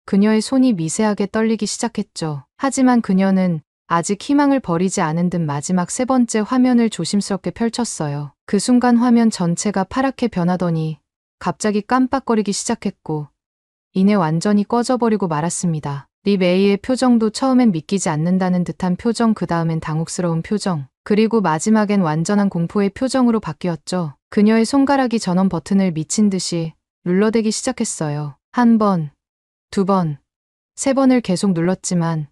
그녀의 손이 미세하게 떨리기 시작했죠. 하지만 그녀는 아직 희망을 버리지 않은 듯 마지막 세 번째 화면을 조심스럽게 펼쳤어요. 그 순간 화면 전체가 파랗게 변하더니 갑자기 깜빡거리기 시작했고 이내 완전히 꺼져버리고 말았습니다. 리 메이의 표정도 처음엔 믿기지 않는다는 듯한 표정, 그 다음엔 당혹스러운 표정, 그리고 마지막엔 완전한 공포의 표정으로 바뀌었죠. 그녀의 손가락이 전원 버튼을 미친 듯이 눌러대기 시작했어요. 한 번, 두 번, 세 번을 계속 눌렀지만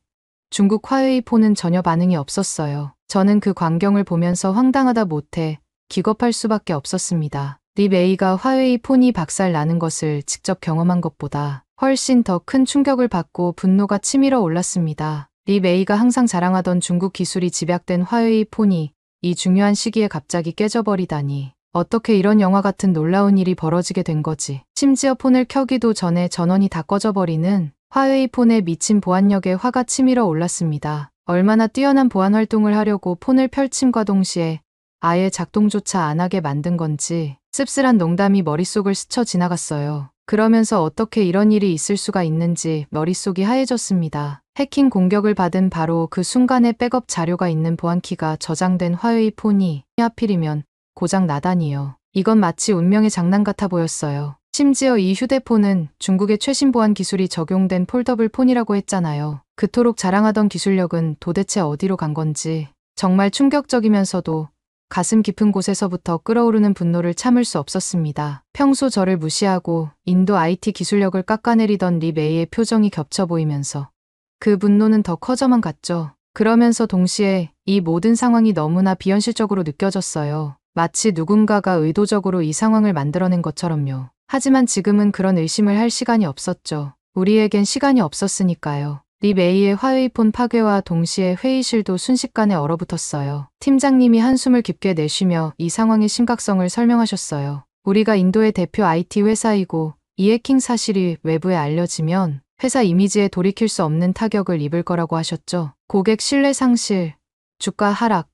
중국 화웨이 폰은 전혀 반응이 없었어요. 저는 그 광경을 보면서 황당하다 못해 기겁할 수밖에 없었습니다. 리 메이가 화웨이 폰이 박살 나는 것을 직접 경험한 것보다 훨씬 더 큰 충격을 받고 분노가 치밀어 올랐습니다. 리 메이가 항상 자랑하던 중국 기술이 집약된 화웨이 폰이 이 중요한 시기에 갑자기 깨져버리다니. 어떻게 이런 영화 같은 놀라운 일이 벌어지게 된 거지. 심지어 폰을 켜기도 전에 전원이 다 꺼져버리는 화웨이 폰에 미친 보안력에 화가 치밀어 올랐습니다. 얼마나 뛰어난 보안 활동을 하려고 폰을 펼침과 동시에 아예 작동조차 안 하게 만든 건지 씁쓸한 농담이 머릿속을 스쳐 지나갔어요. 그러면서 어떻게 이런 일이 있을 수가 있는지 머릿속이 하얘졌습니다. 해킹 공격을 받은 바로 그 순간에 백업 자료가 있는 보안키가 저장된 화웨이 폰이 하필이면 고장 나다니요. 이건 마치 운명의 장난 같아 보였어요. 심지어 이 휴대폰은 중국의 최신 보안 기술이 적용된 폴더블 폰이라고 했잖아요. 그토록 자랑하던 기술력은 도대체 어디로 간 건지. 정말 충격적이면서도 가슴 깊은 곳에서부터 끓어오르는 분노를 참을 수 없었습니다. 평소 저를 무시하고 인도 IT 기술력을 깎아내리던 리 메이의 표정이 겹쳐 보이면서 그 분노는 더 커져만 갔죠. 그러면서 동시에 이 모든 상황이 너무나 비현실적으로 느껴졌어요. 마치 누군가가 의도적으로 이 상황을 만들어낸 것처럼요. 하지만 지금은 그런 의심을 할 시간이 없었죠. 우리에겐 시간이 없었으니까요. 리 메이의 화웨이폰 파괴와 동시에 회의실도 순식간에 얼어붙었어요. 팀장님이 한숨을 깊게 내쉬며 이 상황의 심각성을 설명하셨어요. 우리가 인도의 대표 IT 회사이고 이 해킹 사실이 외부에 알려지면 회사 이미지에 돌이킬 수 없는 타격을 입을 거라고 하셨죠. 고객 신뢰 상실, 주가 하락,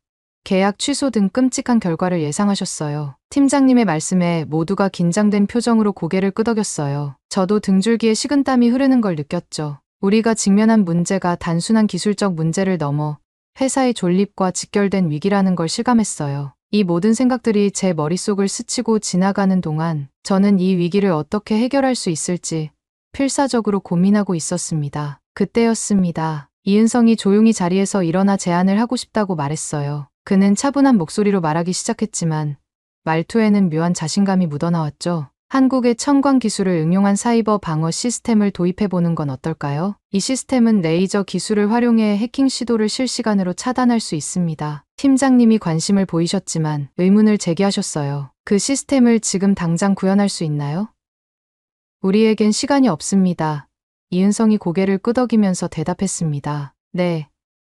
계약 취소 등 끔찍한 결과를 예상하셨어요. 팀장님의 말씀에 모두가 긴장된 표정으로 고개를 끄덕였어요. 저도 등줄기에 식은땀이 흐르는 걸 느꼈죠. 우리가 직면한 문제가 단순한 기술적 문제를 넘어 회사의 존립과 직결된 위기라는 걸 실감했어요. 이 모든 생각들이 제 머릿속을 스치고 지나가는 동안 저는 이 위기를 어떻게 해결할 수 있을지 필사적으로 고민하고 있었습니다. 그때였습니다. 이은성이 조용히 자리에서 일어나 제안을 하고 싶다고 말했어요. 그는 차분한 목소리로 말하기 시작했지만 말투에는 묘한 자신감이 묻어나왔죠. 한국의 첨광 기술을 응용한 사이버 방어 시스템을 도입해보는 건 어떨까요? 이 시스템은 레이저 기술을 활용해 해킹 시도를 실시간으로 차단할 수 있습니다. 팀장님이 관심을 보이셨지만 의문을 제기하셨어요. 그 시스템을 지금 당장 구현할 수 있나요? 우리에겐 시간이 없습니다. 이은성이 고개를 끄덕이면서 대답했습니다. 네,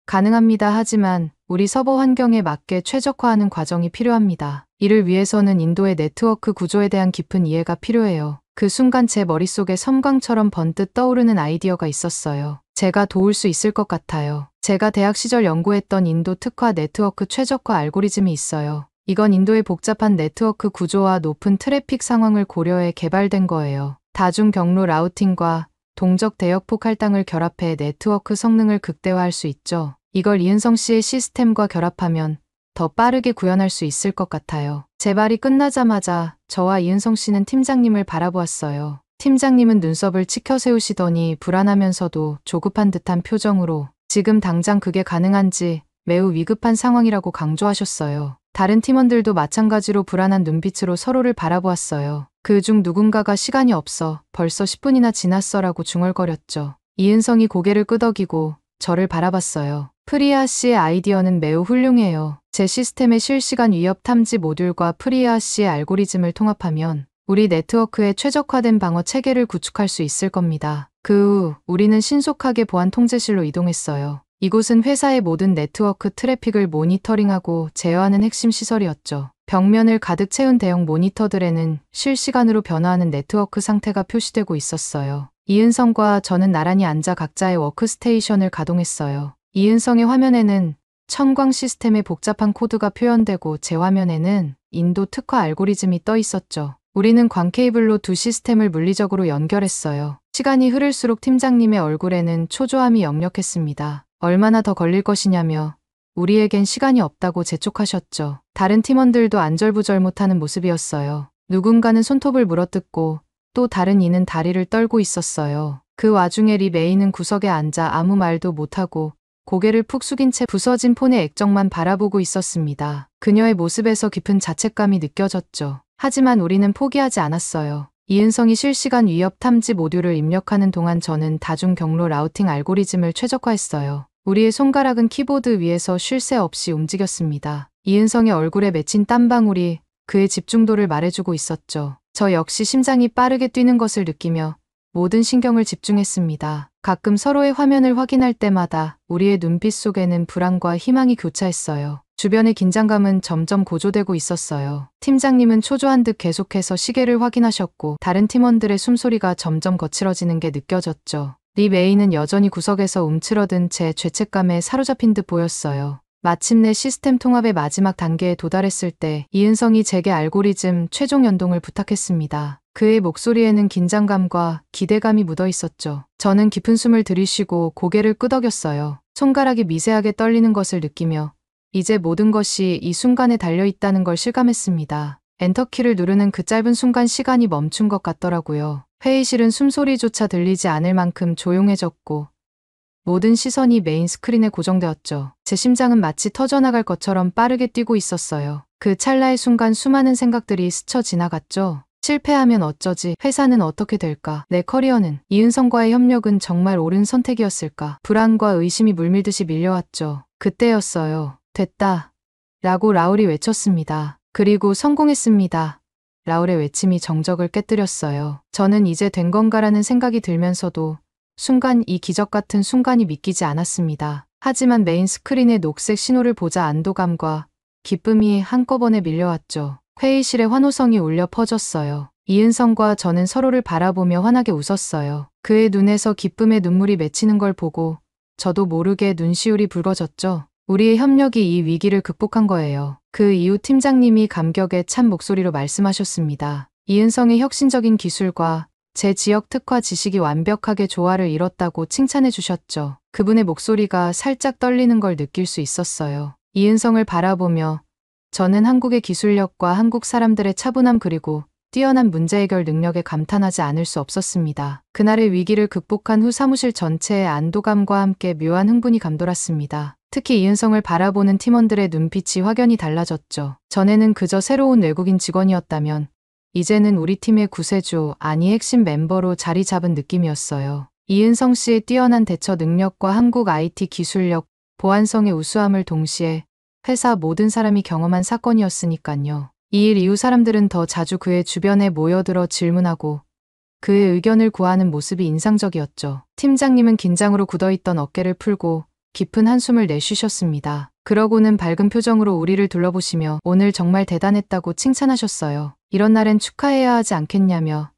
가능합니다. 하지만 우리 서버 환경에 맞게 최적화하는 과정이 필요합니다. 이를 위해서는 인도의 네트워크 구조에 대한 깊은 이해가 필요해요. 그 순간 제 머릿속에 섬광처럼 번뜩 떠오르는 아이디어가 있었어요. 제가 도울 수 있을 것 같아요. 제가 대학 시절 연구했던 인도 특화 네트워크 최적화 알고리즘이 있어요. 이건 인도의 복잡한 네트워크 구조와 높은 트래픽 상황을 고려해 개발된 거예요. 다중 경로 라우팅과 동적 대역폭 할당을 결합해 네트워크 성능을 극대화할 수 있죠. 이걸 이은성 씨의 시스템과 결합하면 더 빠르게 구현할 수 있을 것 같아요. 제 말이 끝나자마자 저와 이은성 씨는 팀장님을 바라보았어요. 팀장님은 눈썹을 치켜세우시더니 불안하면서도 조급한 듯한 표정으로 지금 당장 그게 가능한지 매우 위급한 상황이라고 강조하셨어요. 다른 팀원들도 마찬가지로 불안한 눈빛으로 서로를 바라보았어요. 그중 누군가가 시간이 없어 벌써 10분이나 지났어라고 중얼거렸죠. 이은성이 고개를 끄덕이고 저를 바라봤어요. 프리아 씨의 아이디어는 매우 훌륭해요. 제 시스템의 실시간 위협 탐지 모듈과 프리아 씨의 알고리즘을 통합하면 우리 네트워크에 최적화된 방어 체계를 구축할 수 있을 겁니다. 그 후 우리는 신속하게 보안 통제실로 이동했어요. 이곳은 회사의 모든 네트워크 트래픽을 모니터링하고 제어하는 핵심 시설이었죠. 벽면을 가득 채운 대형 모니터들에는 실시간으로 변화하는 네트워크 상태가 표시되고 있었어요. 이은성과 저는 나란히 앉아 각자의 워크스테이션을 가동했어요. 이은성의 화면에는 첨광 시스템의 복잡한 코드가 표현되고 제 화면에는 인도 특화 알고리즘이 떠 있었죠. 우리는 광 케이블로 두 시스템을 물리적으로 연결했어요. 시간이 흐를수록 팀장님의 얼굴에는 초조함이 역력했습니다. 얼마나 더 걸릴 것이냐며 우리에겐 시간이 없다고 재촉하셨죠. 다른 팀원들도 안절부절 못하는 모습이었어요. 누군가는 손톱을 물어뜯고 또 다른 이는 다리를 떨고 있었어요. 그 와중에 리 메이는 구석에 앉아 아무 말도 못하고 고개를 푹 숙인 채 부서진 폰의 액정만 바라보고 있었습니다. 그녀의 모습에서 깊은 자책감이 느껴졌죠. 하지만 우리는 포기하지 않았어요. 이은성이 실시간 위협 탐지 모듈을 입력하는 동안 저는 다중 경로 라우팅 알고리즘을 최적화했어요. 우리의 손가락은 키보드 위에서 쉴 새 없이 움직였습니다. 이은성의 얼굴에 맺힌 땀방울이 그의 집중도를 말해주고 있었죠. 저 역시 심장이 빠르게 뛰는 것을 느끼며 모든 신경을 집중했습니다. 가끔 서로의 화면을 확인할 때마다 우리의 눈빛 속에는 불안과 희망이 교차했어요. 주변의 긴장감은 점점 고조되고 있었어요. 팀장님은 초조한 듯 계속해서 시계를 확인하셨고 다른 팀원들의 숨소리가 점점 거칠어지는 게 느껴졌죠. 리 메이는 여전히 구석에서 움츠러든 제 죄책감에 사로잡힌 듯 보였어요. 마침내 시스템 통합의 마지막 단계에 도달했을 때 이은성이 제게 알고리즘 최종 연동을 부탁했습니다. 그의 목소리에는 긴장감과 기대감이 묻어 있었죠. 저는 깊은 숨을 들이쉬고 고개를 끄덕였어요. 손가락이 미세하게 떨리는 것을 느끼며 이제 모든 것이 이 순간에 달려있다는 걸 실감했습니다. 엔터키를 누르는 그 짧은 순간 시간이 멈춘 것 같더라고요. 회의실은 숨소리조차 들리지 않을 만큼 조용해졌고 모든 시선이 메인 스크린에 고정되었죠. 제 심장은 마치 터져나갈 것처럼 빠르게 뛰고 있었어요. 그 찰나의 순간 수많은 생각들이 스쳐 지나갔죠. 실패하면 어쩌지? 회사는 어떻게 될까? 내 커리어는? 이은성과의 협력은 정말 옳은 선택이었을까? 불안과 의심이 물밀듯이 밀려왔죠. 그때였어요. 됐다. 라고 라울이 외쳤습니다. 그리고 성공했습니다. 라울의 외침이 정적을 깨뜨렸어요. 저는 이제 된 건가라는 생각이 들면서도 순간 이 기적 같은 순간이 믿기지 않았습니다. 하지만 메인 스크린의 녹색 신호를 보자 안도감과 기쁨이 한꺼번에 밀려왔죠. 회의실에 환호성이 울려 퍼졌어요. 이은성과 저는 서로를 바라보며 환하게 웃었어요. 그의 눈에서 기쁨의 눈물이 맺히는 걸 보고 저도 모르게 눈시울이 붉어졌죠. 우리의 협력이 이 위기를 극복한 거예요. 그 이후 팀장님이 감격에 찬 목소리로 말씀하셨습니다. 이은성의 혁신적인 기술과 제 지역 특화 지식이 완벽하게 조화를 이뤘다고 칭찬해 주셨죠. 그분의 목소리가 살짝 떨리는 걸 느낄 수 있었어요. 이은성을 바라보며 저는 한국의 기술력과 한국 사람들의 차분함 그리고 뛰어난 문제 해결 능력에 감탄하지 않을 수 없었습니다. 그날의 위기를 극복한 후 사무실 전체의 안도감과 함께 묘한 흥분이 감돌았습니다. 특히 이은성을 바라보는 팀원들의 눈빛이 확연히 달라졌죠. 전에는 그저 새로운 외국인 직원이었다면 이제는 우리 팀의 구세주, 아니 핵심 멤버로 자리 잡은 느낌이었어요. 이은성 씨의 뛰어난 대처 능력과 한국 IT 기술력, 보안성의 우수함을 동시에 회사 모든 사람이 경험한 사건이었으니깐요. 이 일 이후 사람들은 더 자주 그의 주변에 모여들어 질문하고 그의 의견을 구하는 모습이 인상적이었죠. 팀장님은 긴장으로 굳어있던 어깨를 풀고 깊은 한숨을 내쉬셨습니다. 그러고는 밝은 표정으로 우리를 둘러보시며 오늘 정말 대단했다고 칭찬하셨어요. 이런 날엔 축하해야 하지 않겠냐며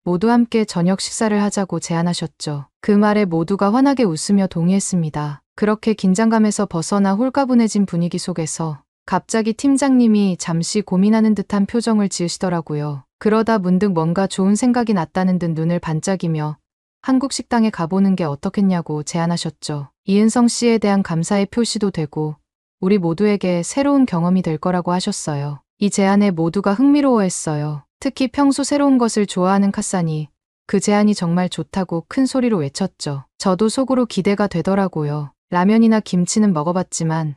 모두 함께 저녁 식사를 하자고 제안하셨죠. 그 말에 모두가 환하게 웃으며 동의했습니다. 그렇게 긴장감에서 벗어나 홀가분해진 분위기 속에서 갑자기 팀장님이 잠시 고민하는 듯한 표정을 지으시더라고요. 그러다 문득 뭔가 좋은 생각이 났다는 듯 눈을 반짝이며 한국 식당에 가보는 게 어떻겠냐고 제안하셨죠. 이은성 씨에 대한 감사의 표시도 되고 우리 모두에게 새로운 경험이 될 거라고 하셨어요. 이 제안에 모두가 흥미로워했어요. 특히 평소 새로운 것을 좋아하는 카산이 그 제안이 정말 좋다고 큰 소리로 외쳤죠. 저도 속으로 기대가 되더라고요. 라면이나 김치는 먹어봤지만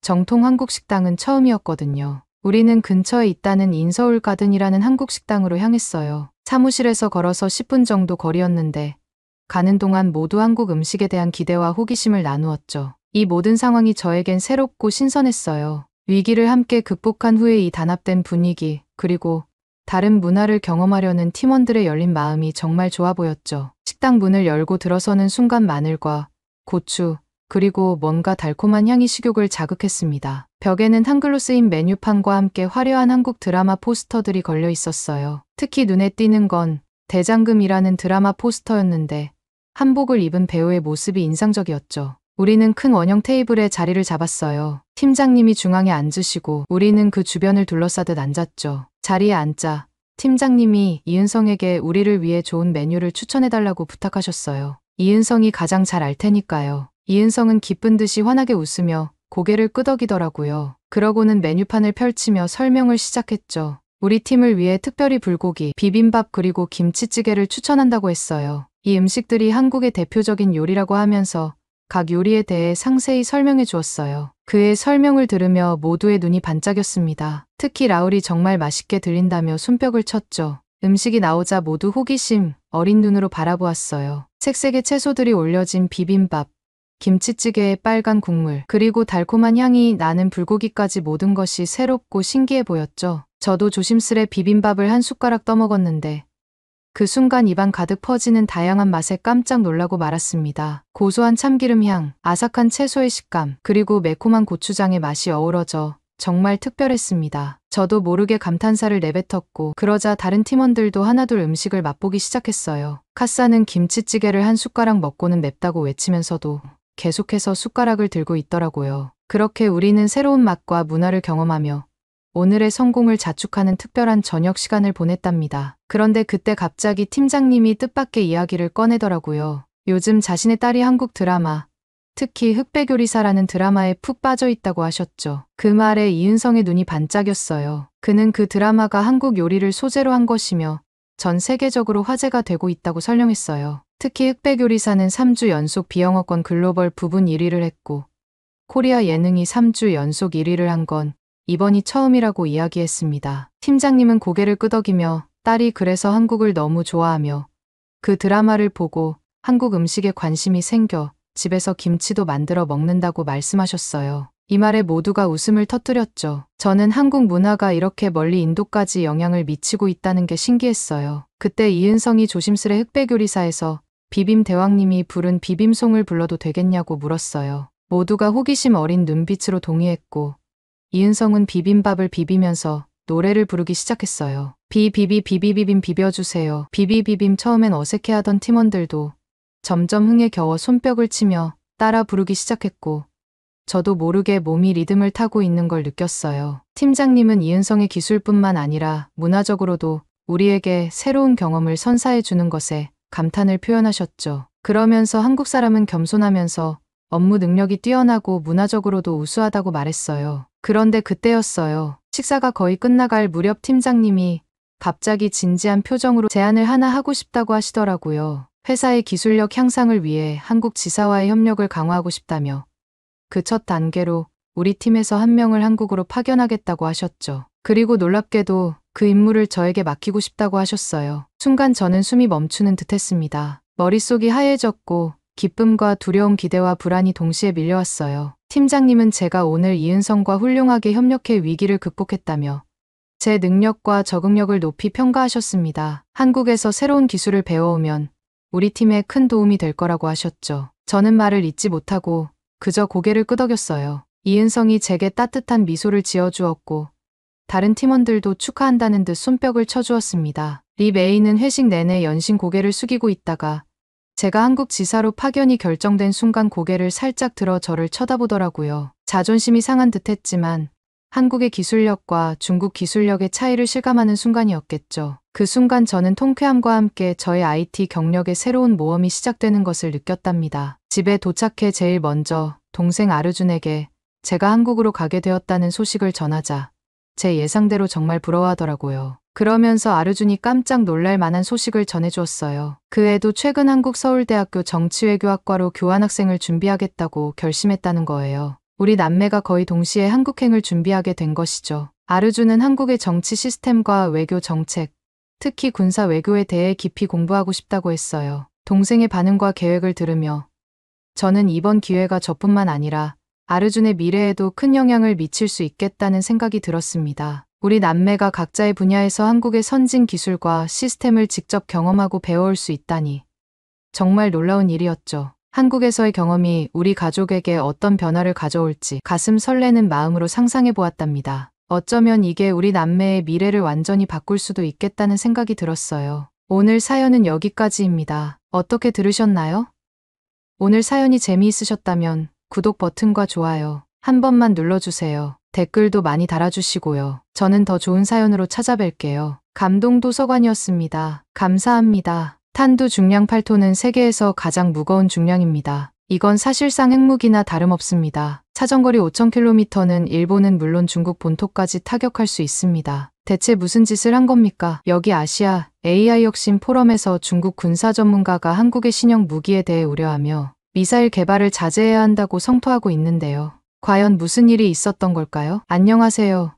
정통 한국 식당은 처음이었거든요. 우리는 근처에 있다는 인서울 가든이라는 한국 식당으로 향했어요. 사무실에서 걸어서 10분 정도 거리였는데 가는 동안 모두 한국 음식에 대한 기대와 호기심을 나누었죠. 이 모든 상황이 저에겐 새롭고 신선했어요. 위기를 함께 극복한 후에 이 단합된 분위기, 그리고 다른 문화를 경험하려는 팀원들의 열린 마음이 정말 좋아 보였죠. 식당 문을 열고 들어서는 순간 마늘과 고추, 그리고 뭔가 달콤한 향이 식욕을 자극했습니다. 벽에는 한글로 쓰인 메뉴판과 함께 화려한 한국 드라마 포스터들이 걸려 있었어요. 특히 눈에 띄는 건 대장금이라는 드라마 포스터였는데 한복을 입은 배우의 모습이 인상적이었죠. 우리는 큰 원형 테이블에 자리를 잡았어요. 팀장님이 중앙에 앉으시고 우리는 그 주변을 둘러싸듯 앉았죠. 자리에 앉자 팀장님이 이은성에게 우리를 위해 좋은 메뉴를 추천해달라고 부탁하셨어요. 이은성이 가장 잘 알 테니까요. 이은성은 기쁜 듯이 환하게 웃으며 고개를 끄덕이더라고요. 그러고는 메뉴판을 펼치며 설명을 시작했죠. 우리 팀을 위해 특별히 불고기, 비빔밥 그리고 김치찌개를 추천한다고 했어요. 이 음식들이 한국의 대표적인 요리라고 하면서 각 요리에 대해 상세히 설명해 주었어요. 그의 설명을 들으며 모두의 눈이 반짝였습니다. 특히 라울이 정말 맛있게 들린다며 손뼉을 쳤죠. 음식이 나오자 모두 호기심, 어린 눈으로 바라보았어요. 색색의 채소들이 올려진 비빔밥, 김치찌개의 빨간 국물, 그리고 달콤한 향이 나는 불고기까지 모든 것이 새롭고 신기해 보였죠. 저도 조심스레 비빔밥을 한 숟가락 떠먹었는데 그 순간 입안 가득 퍼지는 다양한 맛에 깜짝 놀라고 말았습니다. 고소한 참기름 향, 아삭한 채소의 식감, 그리고 매콤한 고추장의 맛이 어우러져 정말 특별했습니다. 저도 모르게 감탄사를 내뱉었고 그러자 다른 팀원들도 하나둘 음식을 맛보기 시작했어요. 카사는 김치찌개를 한 숟가락 먹고는 맵다고 외치면서도 계속해서 숟가락을 들고 있더라고요. 그렇게 우리는 새로운 맛과 문화를 경험하며 오늘의 성공을 자축하는 특별한 저녁 시간을 보냈답니다. 그런데 그때 갑자기 팀장님이 뜻밖의 이야기를 꺼내더라고요. 요즘 자신의 딸이 한국 드라마, 특히 흑백요리사라는 드라마에 푹 빠져 있다고 하셨죠. 그 말에 이은성의 눈이 반짝였어요. 그는 그 드라마가 한국 요리를 소재로 한 것이며 전 세계적으로 화제가 되고 있다고 설명했어요. 특히 흑백요리사는 3주 연속 비영어권 글로벌 부분 1위를 했고 코리아 예능이 3주 연속 1위를 한 건 이번이 처음이라고 이야기했습니다. 팀장님은 고개를 끄덕이며 딸이 그래서 한국을 너무 좋아하며 그 드라마를 보고 한국 음식에 관심이 생겨 집에서 김치도 만들어 먹는다고 말씀하셨어요. 이 말에 모두가 웃음을 터뜨렸죠. 저는 한국 문화가 이렇게 멀리 인도까지 영향을 미치고 있다는 게 신기했어요. 그때 이은성이 조심스레 흑백요리사에서 비빔 대왕님이 부른 비빔송을 불러도 되겠냐고 물었어요. 모두가 호기심 어린 눈빛으로 동의했고 이은성은 비빔밥을 비비면서 노래를 부르기 시작했어요. 비비빔 비벼주세요. 비비비빔. 처음엔 어색해하던 팀원들도 점점 흥에 겨워 손뼉을 치며 따라 부르기 시작했고 저도 모르게 몸이 리듬을 타고 있는 걸 느꼈어요. 팀장님은 이은성의 기술뿐만 아니라 문화적으로도 우리에게 새로운 경험을 선사해 주는 것에 감탄을 표현하셨죠. 그러면서 한국 사람은 겸손하면서 업무 능력이 뛰어나고 문화적으로도 우수하다고 말했어요. 그런데 그때였어요. 식사가 거의 끝나갈 무렵 팀장님이 갑자기 진지한 표정으로 제안을 하나 하고 싶다고 하시더라고요. 회사의 기술력 향상을 위해 한국 지사와의 협력을 강화하고 싶다며 그 첫 단계로 우리 팀에서 한 명을 한국으로 파견하겠다고 하셨죠. 그리고 놀랍게도 그 임무를 저에게 맡기고 싶다고 하셨어요. 순간 저는 숨이 멈추는 듯했습니다. 머릿속이 하얘졌고 기쁨과 두려움, 기대와 불안이 동시에 밀려왔어요. 팀장님은 제가 오늘 이은성과 훌륭하게 협력해 위기를 극복했다며 제 능력과 적응력을 높이 평가하셨습니다. 한국에서 새로운 기술을 배워오면 우리 팀에 큰 도움이 될 거라고 하셨죠. 저는 말을 잇지 못하고 그저 고개를 끄덕였어요. 이은성이 제게 따뜻한 미소를 지어주었고 다른 팀원들도 축하한다는 듯 손뼉을 쳐주었습니다. 리 메이는 회식 내내 연신 고개를 숙이고 있다가 제가 한국 지사로 파견이 결정된 순간 고개를 살짝 들어 저를 쳐다보더라고요. 자존심이 상한 듯했지만 한국의 기술력과 중국 기술력의 차이를 실감하는 순간이었겠죠. 그 순간 저는 통쾌함과 함께 저의 IT 경력의 새로운 모험이 시작되는 것을 느꼈답니다. 집에 도착해 제일 먼저 동생 아르준에게 제가 한국으로 가게 되었다는 소식을 전하자 제 예상대로 정말 부러워하더라고요. 그러면서 아르준이 깜짝 놀랄 만한 소식을 전해주었어요. 그 애도 최근 한국 서울대학교 정치외교학과로 교환학생을 준비하겠다고 결심했다는 거예요. 우리 남매가 거의 동시에 한국행을 준비하게 된 것이죠. 아르준은 한국의 정치 시스템과 외교 정책, 특히 군사 외교에 대해 깊이 공부하고 싶다고 했어요. 동생의 반응과 계획을 들으며 저는 이번 기회가 저뿐만 아니라 아르준의 미래에도 큰 영향을 미칠 수 있겠다는 생각이 들었습니다. 우리 남매가 각자의 분야에서 한국의 선진 기술과 시스템을 직접 경험하고 배워올 수 있다니 정말 놀라운 일이었죠. 한국에서의 경험이 우리 가족에게 어떤 변화를 가져올지 가슴 설레는 마음으로 상상해 보았답니다. 어쩌면 이게 우리 남매의 미래를 완전히 바꿀 수도 있겠다는 생각이 들었어요. 오늘 사연은 여기까지입니다. 어떻게 들으셨나요? 오늘 사연이 재미있으셨다면 구독 버튼과 좋아요 한 번만 눌러주세요. 댓글도 많이 달아주시고요. 저는 더 좋은 사연으로 찾아뵐게요. 감동도서관이었습니다. 감사합니다. 탄두 중량 8톤은 세계에서 가장 무거운 중량입니다. 이건 사실상 핵무기나 다름없습니다. 사정거리 5,000km는 일본은 물론 중국 본토까지 타격할 수 있습니다. 대체 무슨 짓을 한 겁니까? 여기 아시아 AI 혁신 포럼에서 중국 군사 전문가가 한국의 신형 무기에 대해 우려하며 미사일 개발을 자제해야 한다고 성토하고 있는데요. 과연 무슨 일이 있었던 걸까요? 안녕하세요.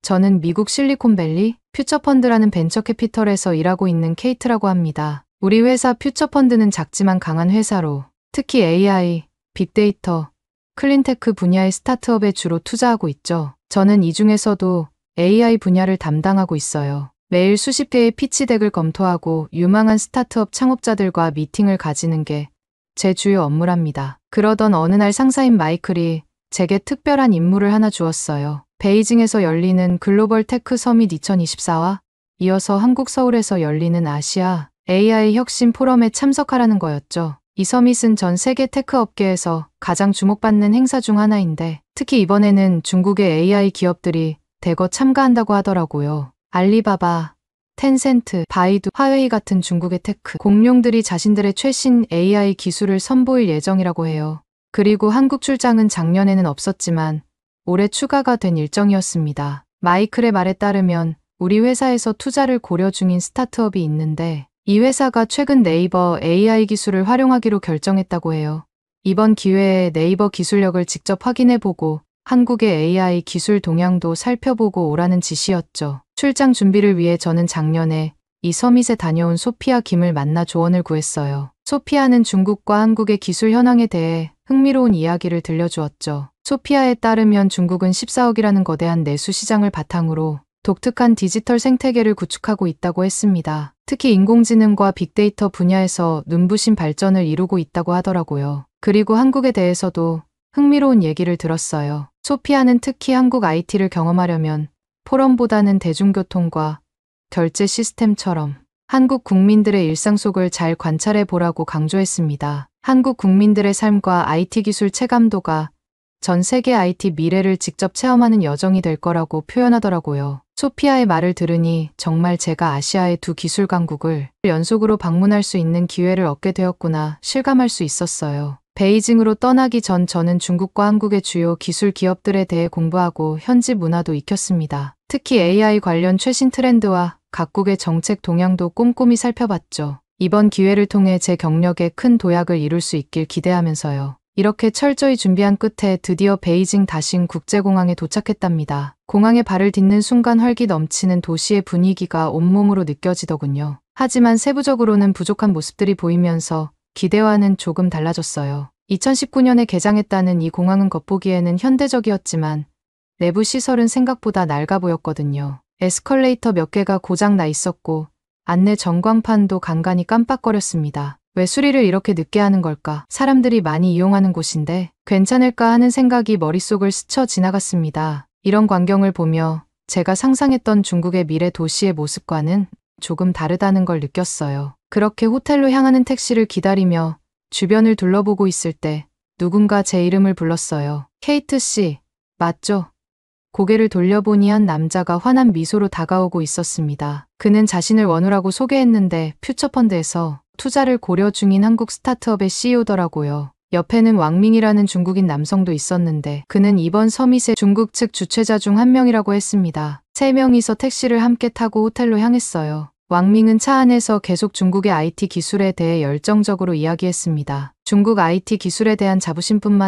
저는 미국 실리콘밸리 퓨처펀드라는 벤처캐피털에서 일하고 있는 케이트라고 합니다. 우리 회사 퓨처펀드는 작지만 강한 회사로 특히 AI, 빅데이터, 클린테크 분야의 스타트업에 주로 투자하고 있죠. 저는 이 중에서도 AI 분야를 담당하고 있어요. 매일 수십 개의 피치덱을 검토하고 유망한 스타트업 창업자들과 미팅을 가지는 게 제 주요 업무랍니다. 그러던 어느 날 상사인 마이클이 제게 특별한 임무를 하나 주었어요. 베이징에서 열리는 글로벌 테크 서밋 2024와 이어서 한국 서울에서 열리는 아시아 AI 혁신 포럼에 참석하라는 거였죠. 이 서밋은 전 세계 테크 업계에서 가장 주목받는 행사 중 하나인데 특히 이번에는 중국의 AI 기업들이 대거 참가한다고 하더라고요. 알리바바, 텐센트, 바이두, 화웨이 같은 중국의 테크 공룡들이 자신들의 최신 AI 기술을 선보일 예정이라고 해요. 그리고 한국 출장은 작년에는 없었지만 올해 추가가 된 일정이었습니다. 마이클의 말에 따르면 우리 회사에서 투자를 고려 중인 스타트업이 있는데 이 회사가 최근 네이버 AI 기술을 활용하기로 결정했다고 해요. 이번 기회에 네이버 기술력을 직접 확인해보고 한국의 AI 기술 동향도 살펴보고 오라는 지시였죠. 출장 준비를 위해 저는 작년에 이 서밋에 다녀온 소피아 김을 만나 조언을 구했어요. 소피아는 중국과 한국의 기술 현황에 대해 흥미로운 이야기를 들려주었죠. 소피아에 따르면 중국은 14억이라는 거대한 내수 시장을 바탕으로 독특한 디지털 생태계를 구축하고 있다고 했습니다. 특히 인공지능과 빅데이터 분야에서 눈부신 발전을 이루고 있다고 하더라고요. 그리고 한국에 대해서도 흥미로운 얘기를 들었어요. 소피아는 특히 한국 IT를 경험하려면 포럼보다는 대중교통과 결제 시스템처럼 한국 국민들의 일상 속을 잘 관찰해 보라고 강조했습니다. 한국 국민들의 삶과 IT 기술 체감도가 전 세계 IT 미래를 직접 체험하는 여정이 될 거라고 표현하더라고요. 소피아의 말을 들으니 정말 제가 아시아의 두 기술 강국을 연속으로 방문할 수 있는 기회를 얻게 되었구나 실감할 수 있었어요. 베이징으로 떠나기 전 저는 중국과 한국의 주요 기술 기업들에 대해 공부하고 현지 문화도 익혔습니다. 특히 AI 관련 최신 트렌드와 각국의 정책 동향도 꼼꼼히 살펴봤죠. 이번 기회를 통해 제 경력에 큰 도약을 이룰 수 있길 기대하면서요. 이렇게 철저히 준비한 끝에 드디어 베이징 다신 국제공항에 도착했답니다. 공항에 발을 딛는 순간 활기 넘치는 도시의 분위기가 온몸으로 느껴지더군요. 하지만 세부적으로는 부족한 모습들이 보이면서 기대와는 조금 달라졌어요. 2019년에 개장했다는 이 공항은 겉보기에는 현대적이었지만 내부 시설은 생각보다 낡아 보였거든요. 에스컬레이터 몇 개가 고장 나 있었고 안내 전광판도 간간히 깜빡거렸습니다. 왜 수리를 이렇게 늦게 하는 걸까? 사람들이 많이 이용하는 곳인데 괜찮을까 하는 생각이 머릿속을 스쳐 지나갔습니다. 이런 광경을 보며 제가 상상했던 중국의 미래 도시의 모습과는 조금 다르다는 걸 느꼈어요. 그렇게 호텔로 향하는 택시를 기다리며 주변을 둘러보고 있을 때 누군가 제 이름을 불렀어요. 케이트 씨, 맞죠? 고개를 돌려보니 한 남자가 환한 미소로 다가오고 있었습니다. 그는 자신을 원우라고 소개했는데 퓨처펀드에서 투자를 고려 중인 한국 스타트업의 CEO더라고요. 옆에는 왕밍이라는 중국인 남성도 있었는데 그는 이번 서밋의 중국 측 주최자 중 한 명이라고 했습니다. 세 명이서 택시를 함께 타고 호텔로 향했어요. 왕밍은 차 안에서 계속 중국의 IT 기술에 대해 열정적으로 이야기했습니다. 중국 IT 기술에 대한 자부심뿐만